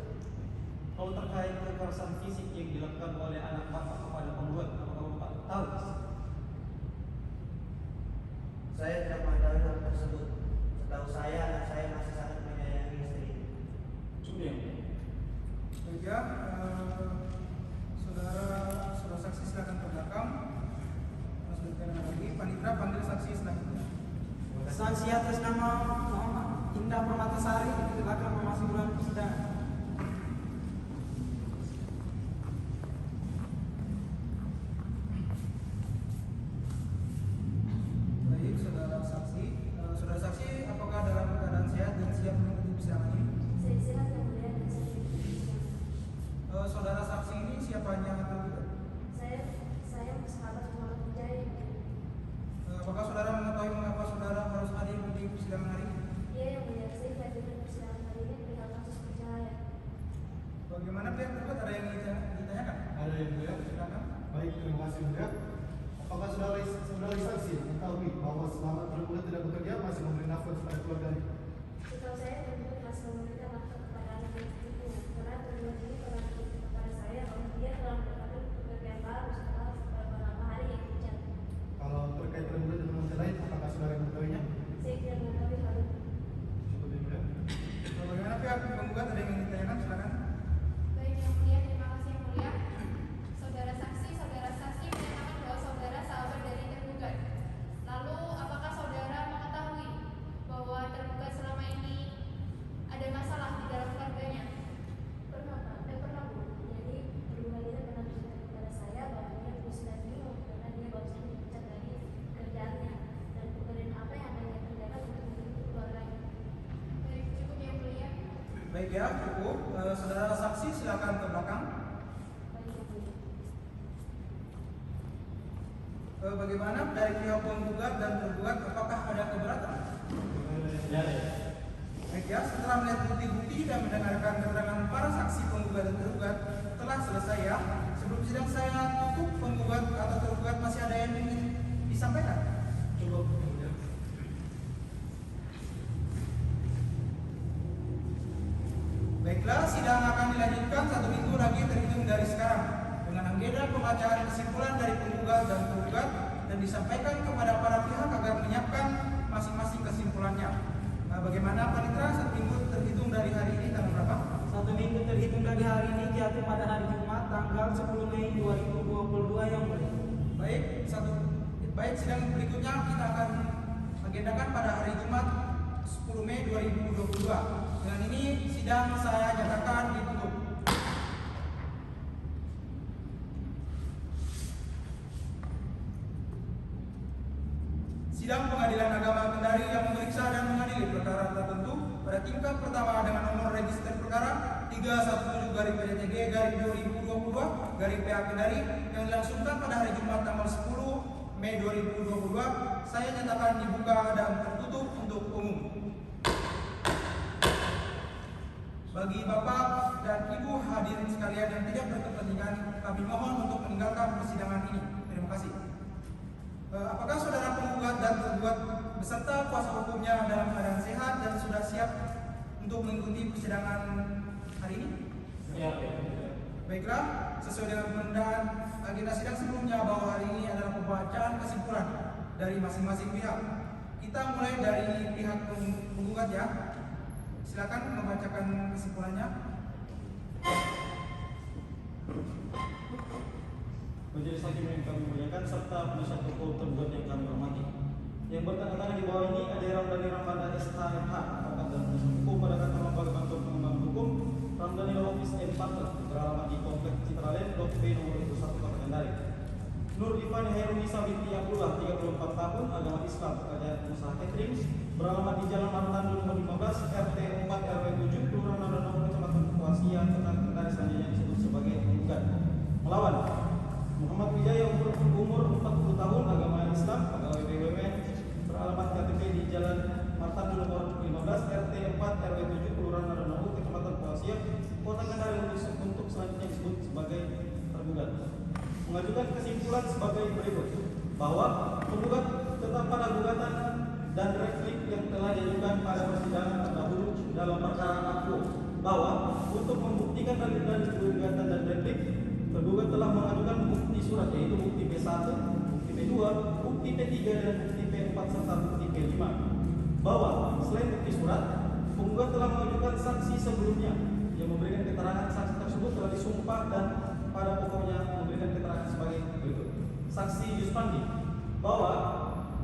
Kalau terkait kekerasan fisik yang dilakukan oleh anak Bapak kepada penggugat, apakah Bapak tahu? Saya tidak mengetahui hal tersebut. Setahu saya, anak saya masih sangat menyayangi istri. Cukup ya. Baik ya, saudara saksi silakan ke belakang. Lanjutkan lagi. Panitra panggil saksi selanjutnya. Saksi atas nama Muhammad Indah Permatasari silakan memasuki ruang persidangan. Baik, saudara saksi, apakah dalam keadaan sehat dan siap mengikuti persidangan ini? Saya sehat yang mulia dan saya ikuti persidangan. Saudara saksi ini siapanya tergugat? Saya sahabat Muhammad Wijaya. Apakah saudara mengetahui mengapa saudara harus hadir di persidangan hari ini? Iya yang mulia, saya hadir persidangan hari ini perihal kasus perceraian. Bagaimana pihak tergugat, ada yang ditanyakan? Ada yang mulia? Silakan. Baik, terima kasih mulia. Apakah saudara saksi mengetahui bahwa selama tergugat tidak bekerja masih memberi nafkah kepada keluarganya? Setahu saya tergugat masih memberikan nafkah kepada anak dan istrinya karena tergugat ini pernah bercerita kepada saya bahwa dia telah mendapatkan pekerjaan baru setelah beberapa hari yang dipecat. Kalau terkait tergugat dengan masalah lain, apakah saudara mengetahuinya? Saya tidak mengetahui hal itu. Cukup ya mulia. Bagaimana pihak penggugat, ada yang ingin ditanyakan? Silakan. Baik yang mulia, terima kasih yang mulia. Saudara saksi menyatakan bahwa saudara sahabat dari tergugat. Lalu apakah saudara mengetahui bahwa tergugat selama ini ada masalah di dalam keluarganya? Pernah Pak, pernah Bu. Jadi tergugat ini pernah bercerita kepada saya bahwa dia sedang bingung karena dia baru saja dipecat dari kerjaannya dan pekerjaan apa yang akan dia kerjakan untuk menghidupi keluarganya. Baik, cukup yang mulia. Baik ya, cukup. Saudara saksi silakan ke belakang. Baik yang mulia. Bagaimana dari pihak penggugat dan tergugat, apakah ada keberatan? Ya. Baik ya, setelah melihat bukti-bukti dan mendengarkan keterangan para saksi penggugat dan tergugat telah selesai ya. Sebelum sidang saya tutup, penggugat atau tergugat masih ada yang ingin disampaikan? Cukup. Baiklah, sidang akan dilanjutkan 1 minggu lagi terhitung dari sekarang dengan agenda pembacaan kesimpulan dari penggugat dan tergugat dan disampaikan kepada para pihak agar menyiapkan masing-masing kesimpulannya. Nah, bagaimana Panitra 1 minggu terhitung dari hari ini tanggal berapa? 1 minggu terhitung dari hari ini jatuh pada hari Jumat tanggal 10 Mei 2022 yang mulia. Baik, sidang berikutnya kita akan agendakan pada hari Jumat 10 Mei 2022. Dengan ini sidang saya nyatakan ditutup. Sidang Pengadilan Agama Kendari yang memeriksa dan mengadili perkara tertentu pada tingkat pertama dengan nomor register perkara 317-PJTG-2022-PA Kendari yang dilangsungkan pada hari Jumat tanggal 10 Mei 2022, saya nyatakan dibuka dan tertutup untuk umum. Bagi Bapak dan Ibu hadirin sekalian yang tidak berkepentingan, kami mohon untuk meninggalkan persidangan ini. Terima kasih. Apakah saudara penggugat dan tergugat beserta kuasa hukumnya dalam keadaan sehat dan sudah siap untuk mengikuti persidangan hari ini? Ya. Baiklah, sesuai dengan penundaan agenda sidang sebelumnya bahwa hari ini adalah pembacaan kesimpulan dari masing-masing pihak. Kita mulai dari pihak penggugat ya. Silakan membacakan kesimpulannya. Majelis Hakim yang kami muliakan serta penasihat hukum tergugat yang kami hormati. Yang bertanda tangan di bawah ini ada Ramdhani Ramadhani SHMH, pakar dan hukum pada kantor lembaga bantuan pengembangan hukum Ramdhani Law Office and Partner, beralamat di Komplek Citraland, Blok B nomor 21 Kota Kendari. Nur Ifani Herunisa binti Abdullah, 34 tahun, agama Islam, pekerjaan usaha catering, beralamat di Jalan Martandu nomor 15, RT 4 RW 7, Kelurahan Nadono, Kecamatan Kuasia, Kota Kendari, selanjutnya disebut sebagai penggugat. Melawan Muhammad Wijaya, umur 40 tahun, agama Islam, pegawai BUMN, beralamat KTP di Jalan Martandu nomor 15, RT 4 RW 7, Kelurahan Nadono, Kecamatan Kuasia, Kota Kendari, untuk selanjutnya disebut sebagai tergugat. Mengajukan kesimpulan sebagai berikut, bahwa penggugat tetap pada gugatan dan replik yang telah diajukan pada persidangan terdahulu dalam perkara aku, bahwa untuk membuktikan dalil-dalil gugatan dan replik, tergugat telah mengajukan bukti surat, yaitu bukti P1, bukti P2, bukti P3 dan bukti P4 serta bukti P5. Bahwa selain bukti surat, penggugat telah mengajukan saksi sebelumnya yang memberikan keterangan saksi tersebut telah disumpah dan pada pokoknya memberikan keterangan sebagai berikut. Saksi Yuspandi, bahwa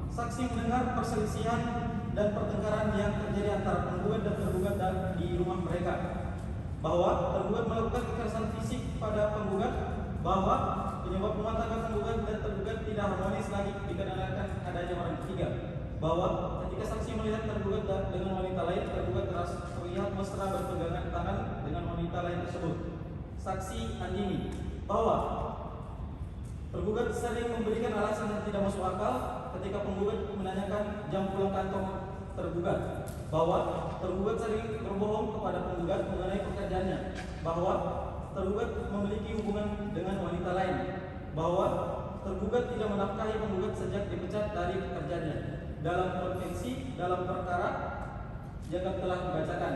saksi mendengar perselisihan dan pertengkaran yang terjadi antara penggugat dan tergugat di rumah mereka, bahwa tergugat melakukan kekerasan fisik pada penggugat, bahwa penyebab rumah tangga penggugat dan tergugat tidak harmonis lagi dikarenakan adanya orang ketiga, bahwa ketika saksi melihat tergugat dengan wanita lain, tergugat terlihat mesra berpegangan tangan dengan wanita lain tersebut. Saksi Andini, bahwa tergugat sering memberikan alasan yang tidak masuk akal ketika penggugat menanyakan jam pulang kantor tergugat, bahwa tergugat sering berbohong kepada penggugat mengenai pekerjaannya, bahwa tergugat memiliki hubungan dengan wanita lain, bahwa tergugat tidak menafkahi penggugat sejak dipecat dari pekerjaannya. Dalam konvensi dalam perkara yang telah dibacakan,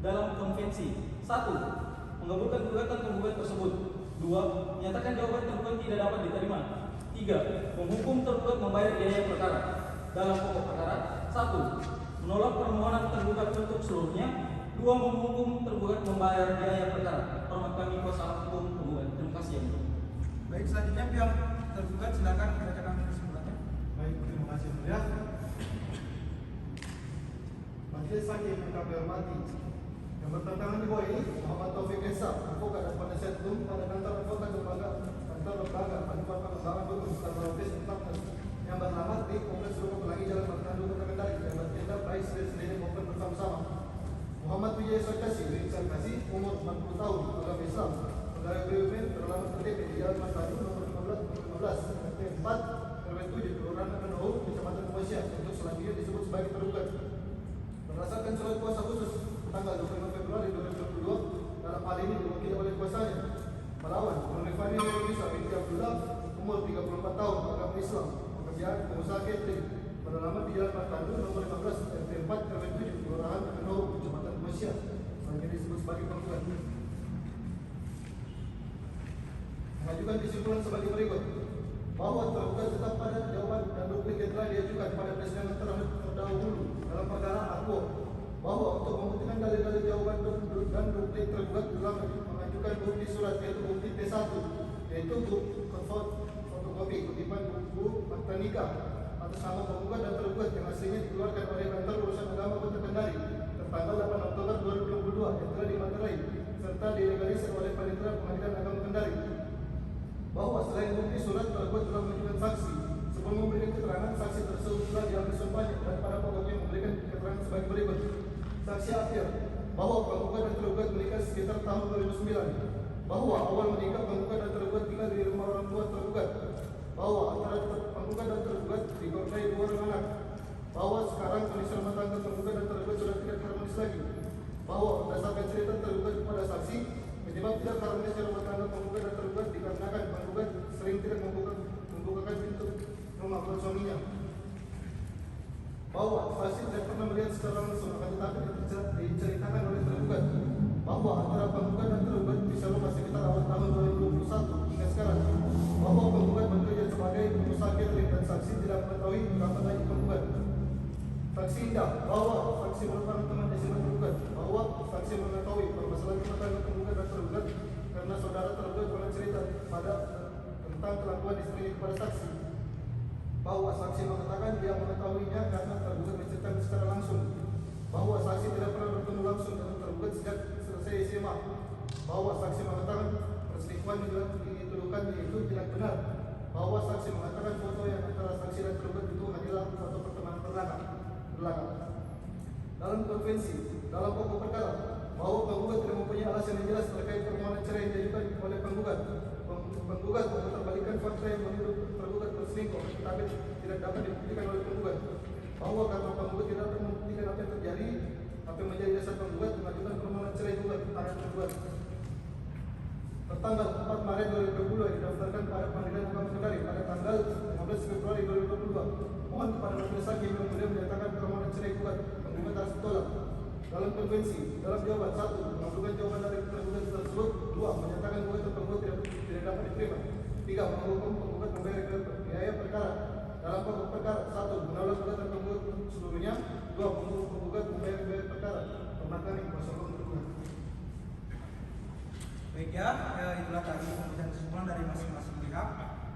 dalam konvensi 1. Mengabulkan gugatan penggugat tersebut. 2. Menyatakan jawaban tergugat tidak dapat diterima. 3. Menghukum tergugat membayar biaya perkara. Dalam pokok perkara 1. Menolak permohonan tergugat untuk seluruhnya. 2. Menghukum tergugat membayar biaya perkara. Hormat kami kuasa hukum penggugat. Terima kasih yang mulia. Baik, selanjutnya pihak tergugat silakan bacakan kesimpulannya. Baik, terima kasih yang mulia. Majelis Hakim yang kami hormati, yang bertentangan di bawah ini Muhammad Taufik Esa, advokat dan penasihat hukum pada kantor advokat lembaga Panduan Pengembangan Hukum Kantor Office Partners yang beralamat di Kompleks Rumah Pelangi Jalan Martandu Kota Kendari yang bertindak baik sendiri maupun bersama-sama. Muhammad Wijaya Sarkasi, umur 40 tahun, agama Islam, pegawai BUMN, beralamat KTP di Jalan Martandu nomor 15, RT 4 RW 7, Kelurahan Nadono, Kecamatan Kuasia, untuk selanjutnya disebut sebagai tergugat. Berdasarkan surat kuasa khusus tanggal 25 Februari 2022, dalam hal ini diwakili oleh kuasanya melawan Nur Ifani Herunisa binti Abdullah, umur 34 tahun, agama Islam, pekerjaan pengusaha catering, beralamat di Jalan Martandu nomor 15 RT 4 RW 7, Kelurahan Nadono, Kecamatan Kuasia, selanjutnya disebut sebagai penggugat. Mengajukan kesimpulan sebagai berikut, bahwa tergugat tetap pada jawaban dan duplik yang telah diajukan pada persidangan terdahulu dalam perkara aku, bahwa untuk membuktikan dalil-dalil jawaban dan duplik tergugat telah mengajukan bukti surat, yaitu bukti P1, yaitu fotokopi kutipan buku akta nikah atas nama penggugat dan tergugat yang aslinya dikeluarkan oleh Kantor Urusan Agama Kota Kendari tertanggal 8 Oktober 2022 yang telah dimaterai serta dilegalisir oleh Panitera Pengadilan Agama Kendari. Bahwa selain bukti surat, tergugat telah mengajukan saksi. Sebelum memberikan keterangan, saksi tersebut telah diambil sumpahnya dan pada pokoknya memberikan keterangan sebagai berikut. Saksi Afir, bahwa penggugat dan tergugat menikah sekitar tahun 2009. Bahwa awal menikah penggugat dan tergugat tinggal di rumah orang tua tergugat. Bahwa antara penggugat dan tergugat dikurniai 2 orang anak. Bahwa sekarang kondisi rumah tangga penggugat dan tergugat sudah tidak harmonis lagi. Bahwa berdasarkan cerita tergugat kepada saksi, penyebab tidak harmonisnya rumah tangga penggugat dan tergugat dikarenakan penggugat sering tidak membukakan pintu rumah buat suaminya. Bahwa saksi tidak pernah melihat secara langsung, akan tetapi diceritakan oleh tergugat bahwa antara penggugat dan tergugat bisa rumah sekitar awal tahun 2021 hingga sekarang. Bahwa penggugat bekerja sebagai pengusaha catering dan saksi tidak mengetahui berapa lagi penggugat. Saksi Indah, bahwa saksi merupakan teman SMA tergugat, bahwa saksi mengetahui permasalahan rumah tangga penggugat dan tergugat karena saudara tergugat pernah cerita tentang kelakuan istrinya kepada saksi. bahwa saksi mengatakan dia mengetahuinya karena tergugat menceritakan secara langsung bahwa saksi tidak pernah bertemu langsung dengan tergugat sejak selesai SMA, bahwa saksi mengatakan perselingkuhan yang dituduhkan itu tidak benar, bahwa saksi mengatakan foto yang antara saksi dan tergugat itu adalah foto pertemanan belakang. Dalam konvensi, dalam pokok perkara, bahwa penggugat tidak mempunyai alasan yang jelas terkait permohonan cerai yang diajukan oleh penggugat. Penggugat memutarbalikkan fakta yang menurut tergugat berselingkuh, tetapi tidak dapat dibuktikan oleh penggugat. Bahwa karena penggugat tidak dapat membuktikan apa yang terjadi, apa yang menjadi dasar penggugat mengajukan permohonan cerai juga kepada penggugat. Tertanggal 4 Maret 2022 didaftarkan pada Pengadilan Agama Kendari pada tanggal 15 Februari 2022. Mohon kepada majelis hakim yang mulia menyatakan permohonan cerai gugat penggugat harus ditolak. Dalam konvensi, dalam jawaban 1, mengabulkan jawaban dari penggugat tersebut. 2, menyatakan gugatan penggugat tidak dapat diterima. 3, menghukum penggugat membayar biaya perkara. Dalam pokok perkara 1, menolak gugatan penggugat seluruhnya. 2, menghukum penggugat membayar biaya perkara. Permataan yang kuasa hukum tergugat. Baik ya, itulah tadi pembacaan kesimpulan dari masing-masing pihak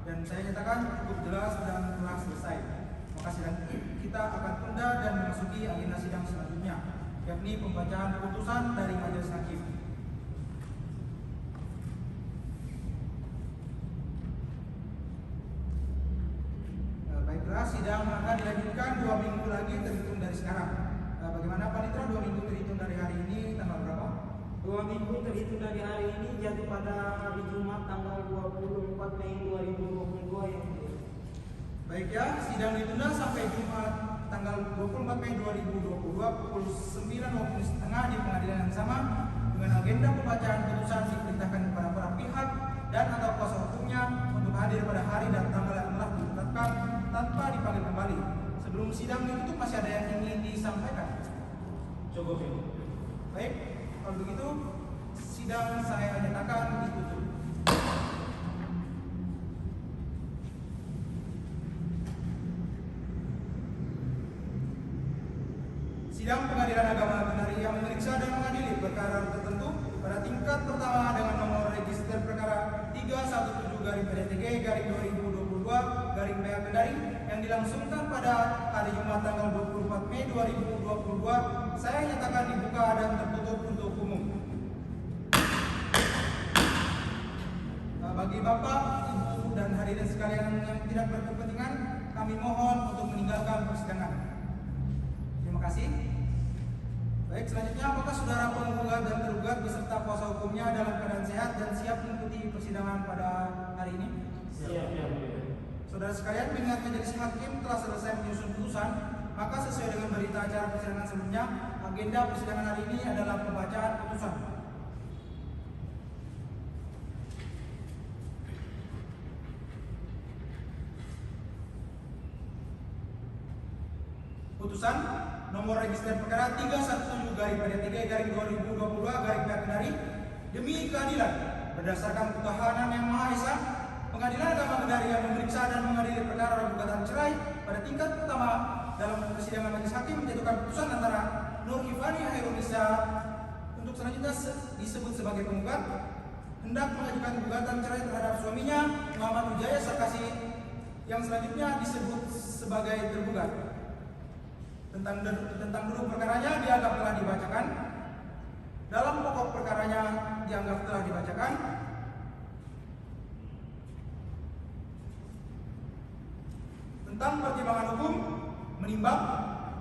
dan saya nyatakan cukup jelas dan telah selesai. Maka sidang kita akan tunda dan memasuki agenda sidang selanjutnya, yakni pembacaan putusan dari majelis hakim. Baiklah, sidang akan dilanjutkan 2 minggu lagi terhitung dari sekarang. Bagaimana Panitra, 2 minggu terhitung dari hari ini tanggal berapa? 2 minggu terhitung dari hari ini jatuh pada hari Jumat tanggal 24 Mei 2022 yang mulia. Baik ya, sidang ditunda sampai Jumat tanggal 24 Mei 2022 pukul 9.30 di pengadilan yang sama dengan agenda pembacaan putusan diperintahkan kepada para pihak dan atau kuasa hukumnya untuk hadir pada hari dan tanggal yang telah ditetapkan tanpa dipanggil kembali. Sebelum sidang ditutup masih ada yang ingin disampaikan? Cukup ini. Baik, kalau begitu sidang saya nyatakan ditutup. Sidang Pengadilan Agama Kendari yang memeriksa dan mengadili perkara tertentu pada tingkat pertama dengan nomor register perkara 317-PDTG-2022-PH Kendari yang dilangsungkan pada hari Jumat tanggal 24 Mei 2022 saya nyatakan dibuka dan tertutup untuk umum. Bagi Bapak, Ibu, dan hadirin sekalian yang tidak berkepentingan, kami mohon untuk meninggalkan persidangan. Terima kasih. Baik, selanjutnya apakah saudara penggugat dan tergugat beserta kuasa hukumnya dalam keadaan sehat dan siap mengikuti persidangan pada hari ini? Siap, ya. Saudara sekalian, mengingat majelis hakim telah selesai menyusun putusan, maka sesuai dengan berita acara persidangan sebelumnya, agenda persidangan hari ini adalah pembacaan putusan. Putusan nomor register perkara 317-PDTG-2022-PH Kendari demi keadilan berdasarkan ketahanan yang Maha Esa, Pengadilan Agama Kendari yang memeriksa dan mengadili perkara gugatan cerai pada tingkat pertama dalam persidangan majelis hakim menjatuhkan putusan antara Nur Ifani Hairunisa untuk selanjutnya disebut sebagai penggugat hendak mengajukan gugatan cerai terhadap suaminya Muhammad Wijaya Sarkasi yang selanjutnya disebut sebagai tergugat. Tentang dulu perkaranya dianggap telah dibacakan. Dalam pokok perkaranya dianggap telah dibacakan. Tentang pertimbangan hukum menimbang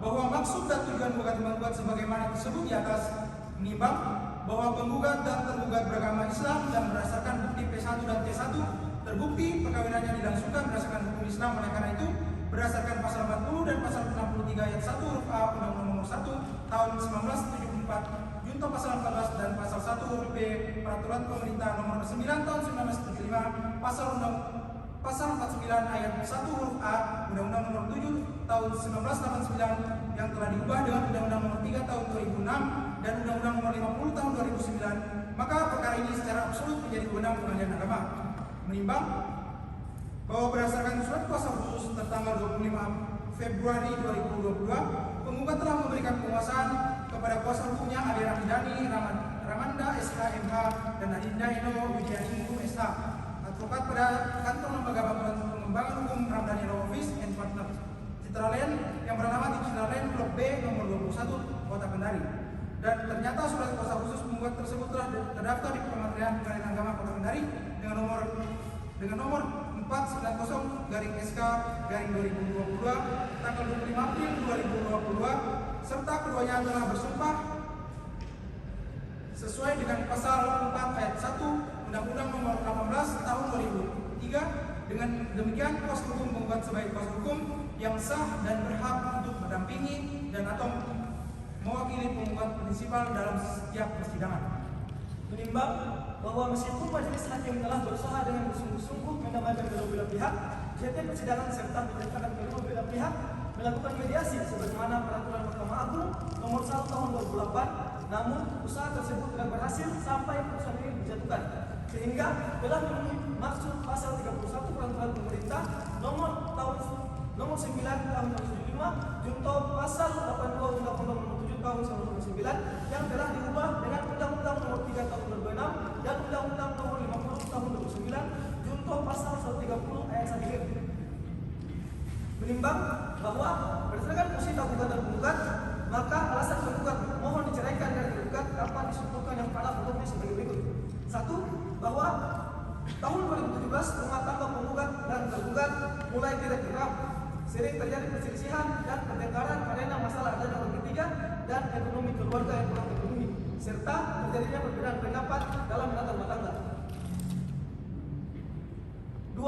bahwa maksud dan tujuan gugatan penggugat sebagaimana tersebut di atas, menimbang bahwa penggugat dan tergugat beragama Islam dan berdasarkan bukti P1 dan T1 terbukti perkawinannya dilangsungkan berdasarkan hukum Islam. Oleh karena itu, berdasarkan pasal 40 dan pasal 63 ayat 1 huruf A Undang-Undang Nomor 1 Tahun 1974 Junto pasal 14 dan pasal 1 huruf B Peraturan Pemerintah Nomor 9 Tahun 1975 pasal 49 ayat 1 huruf A Undang-Undang Nomor 7 Tahun 1989 yang telah diubah dengan Undang-Undang Nomor 3 Tahun 2006 dan Undang-Undang Nomor 50 Tahun 2009, maka perkara ini secara absolut menjadi wewenang Pengadilan Agama. Menimbang bahwa berdasarkan surat kuasa khusus tertanggal 25 Februari 2022, penggugat telah memberikan penguasaan kepada kuasa hukumnya Ade Ramdhani Ramanda SH MH dan Adinda Eno Widianingrum SH Advokat pada Kantor Lembaga Bantuan Pengembangan Hukum Ramdhani Law Office and Partner Citraland yang bernama di Citraland Blok B nomor 21 Kota Kendari. Dan ternyata surat kuasa khusus penggugat tersebut telah terdaftar di Kementerian Pengadilan Agama Kota Kendari dengan nomor 490-SK-2022 tanggal 25 April 2022 serta keduanya telah bersumpah sesuai dengan pasal 4 ayat 1 Undang-Undang Nomor 18 Tahun 2003. Dengan demikian kuasa hukum penggugat sebagai kuasa hukum yang sah dan berhak untuk mendampingi dan atau mewakili penggugat prinsipal dalam setiap persidangan. Menimbang bahwa meskipun majelis hakim telah berusaha dengan bersungguh-sungguh mendamaikan kedua belah pihak, setiap persidangan serta memerintahkan kedua belah pihak melakukan mediasi sebagaimana peraturan Mahkamah Agung nomor 1 tahun 2008, namun usaha tersebut tidak berhasil sampai putusan ini dijatuhkan, sehingga telah memenuhi maksud pasal 31 peraturan pemerintah nomor 9 tahun 2005 junto pasal 82 Undang-Undang nomor 7 tahun 1999 yang telah diubah dengan Undang-Undang nomor 3 tahun 2006 dan Undang-Undang nomor 50 tahun 2009 junto pasal 130 ayat 1. Menimbang bahwa berdasarkan posisi gugatan penggugat, maka alasan penggugat mohon diceraikan dari tergugat dapat disebutkan yang pada pokoknya sebagai berikut. 1. Bahwa tahun 2017 rumah tangga penggugat dan tergugat mulai tidak geram, sering terjadi perselisihan dan pertengkaran karena masalah adanya orang ketiga dan ekonomi keluarga yang kurang terpenuhi, serta terjadinya perbedaan pendapat dalam menata rumah tangga. 2.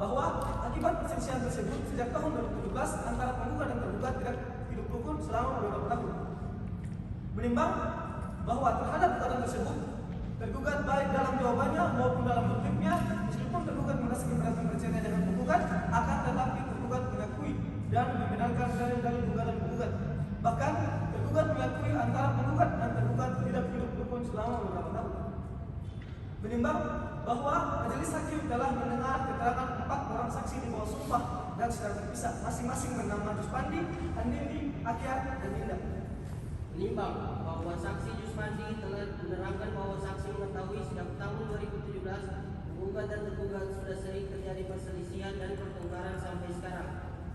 Bahwa akibat perselisihan tersebut sejak tahun 2017 antara penggugat dan tergugat tidak hidup rukun selama beberapa tahun. Menimbang bahwa terhadap gugatan tersebut tergugat baik dalam jawabannya maupun dalam motifnya, meskipun tergugat merasa keberatan perceraian dengan penggugat, akan tetapi tergugat mengakui dan membenarkan dalil-dalil gugatan penggugat. Bahkan tergugat mengakui antara penggugat dan tergugat tidak hidup rukun selama beberapa tahun. Menimbang bahwa majelis hakim telah mendengar keterangan 4 orang saksi di bawah sumpah dan secara terpisah, masing-masing bernama Juspandi, Andini, Akyar, dan Indah. Menimbang bahwa saksi Juspandi telah menerangkan bahwa saksi mengetahui sejak tahun 2017 penggugat dan tergugat sudah sering terjadi perselisihan dan pertengkaran sampai sekarang.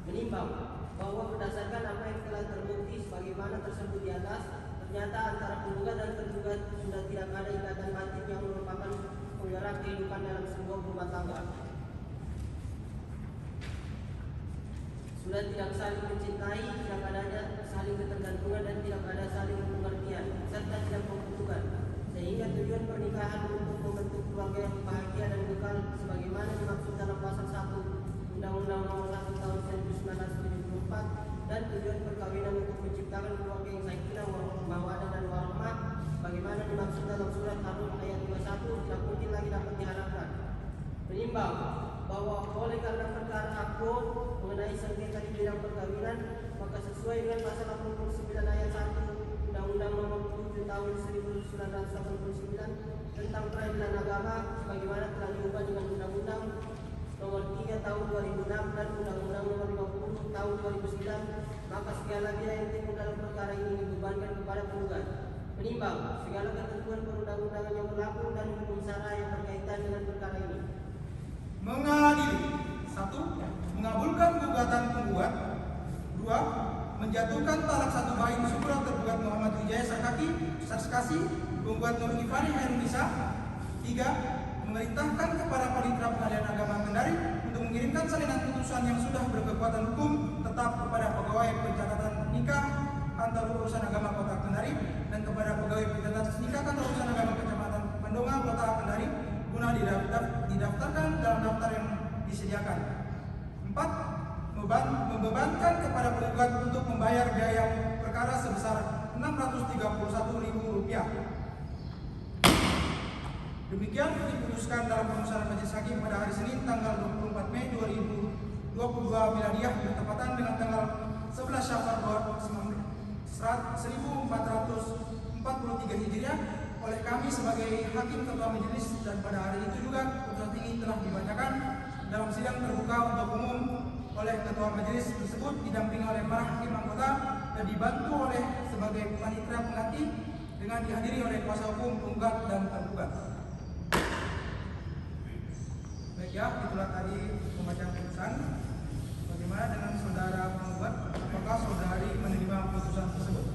Menimbang bahwa berdasarkan apa yang telah terbukti sebagaimana tersebut di atas, ternyata antara penggugat dan tergugat sudah tidak ada ikatan batin yang merupakan penggerak kehidupan dalam sebuah rumah tangga. Sudah tidak saling mencintai, tidak adanya saling ketergantungan dan tidak ada saling pengertian, serta tidak membutuhkan, sehingga tujuan pernikahan untuk membentuk keluarga yang bahagia dan kekal sebagaimana dimaksud dalam pasal 1 Undang-Undang Nomor 1 Tahun 1974 dan tujuan perkawinan untuk menciptakan keluarga yang sakinah, mawaddah dan warahmah sebagaimana dimaksud dalam surat An-Nur ayat 21 tidak mungkin lagi dapat diharapkan. Menimbang bahwa oleh karena perkara aku mengenai sengketa di bidang perkawinan, maka sesuai dengan pasal 89 ayat 1 Undang-Undang Nomor 7 Tahun 1989 tentang peradilan agama sebagaimana telah diubah dengan Undang-Undang Nomor 3 Tahun 2006 dan Undang-Undang Nomor 50 Tahun 2009, maka segala biaya yang timbul dalam perkara ini dibebankan kepada penggugat. Menimbang segala ketentuan perundang-undangan yang berlaku dan hukum syara yang berkaitan dengan perkara ini. Mengadili. 1. Mengabulkan gugatan penggugat. 2. Menjatuhkan talak 1 bain syukuran tergugat Muhammad Wijaya Sarkaki, Sarskasi, penggugat Nur Ifani Hairunisa. 3. Memerintahkan kepada Panitera Pengadilan Agama Kendari untuk mengirimkan salinan putusan yang sudah berkekuatan hukum tetap kepada pegawai pencatatan nikah kantor urusan agama Kota Kendari dan kepada pegawai pencatatan nikah kantor urusan agama Kecamatan Pendonga Kota Kendari guna didaftarkan dalam daftar yang disediakan. 4. Membebankan kepada penggugat untuk membayar biaya perkara sebesar Rp631.000. Demikian diputuskan dalam pemutusan majelis hakim pada hari Senin tanggal 24 Mei 2022 Miladiah bertepatan dengan tanggal 11 Syawal 1443 Hijriah oleh kami sebagai hakim ketua majelis, dan pada hari itu juga putusan ini telah dibacakan dalam sidang terbuka untuk umum oleh ketua majelis tersebut didampingi oleh para hakim anggota dan dibantu oleh sebagai panitera pengganti dengan dihadiri oleh kuasa hukum penggugat dan tergugat. Ya, itulah tadi pembacaan putusan. Bagaimana dengan saudara penggugat? Apakah saudari menerima putusan tersebut?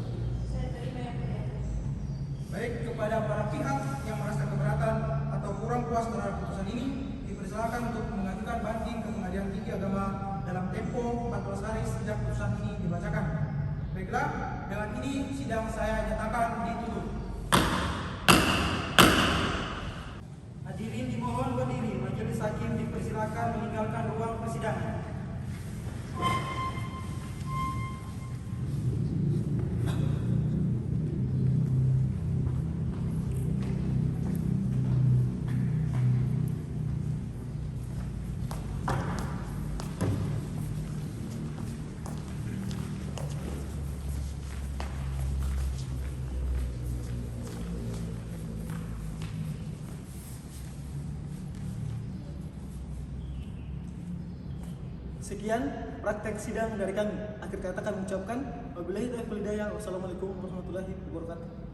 Saya terima yang mulia. Baik, kepada para pihak yang merasa keberatan atau kurang puas terhadap putusan ini, dipersilakan untuk mengajukan banding ke Pengadilan Tinggi Agama dalam tempo 14 hari sejak putusan ini dibacakan. Baiklah, dengan ini sidang saya nyatakan ditutup. Hadirin dimohon berdiri. Majelis hakim dipersilakan meninggalkan ruang persidangan. Sekian praktek sidang dari kami. Akhir kata kami ucapkan wabillahi taufiq wal hidayah. Wassalamualaikum warahmatullahi wabarakatuh.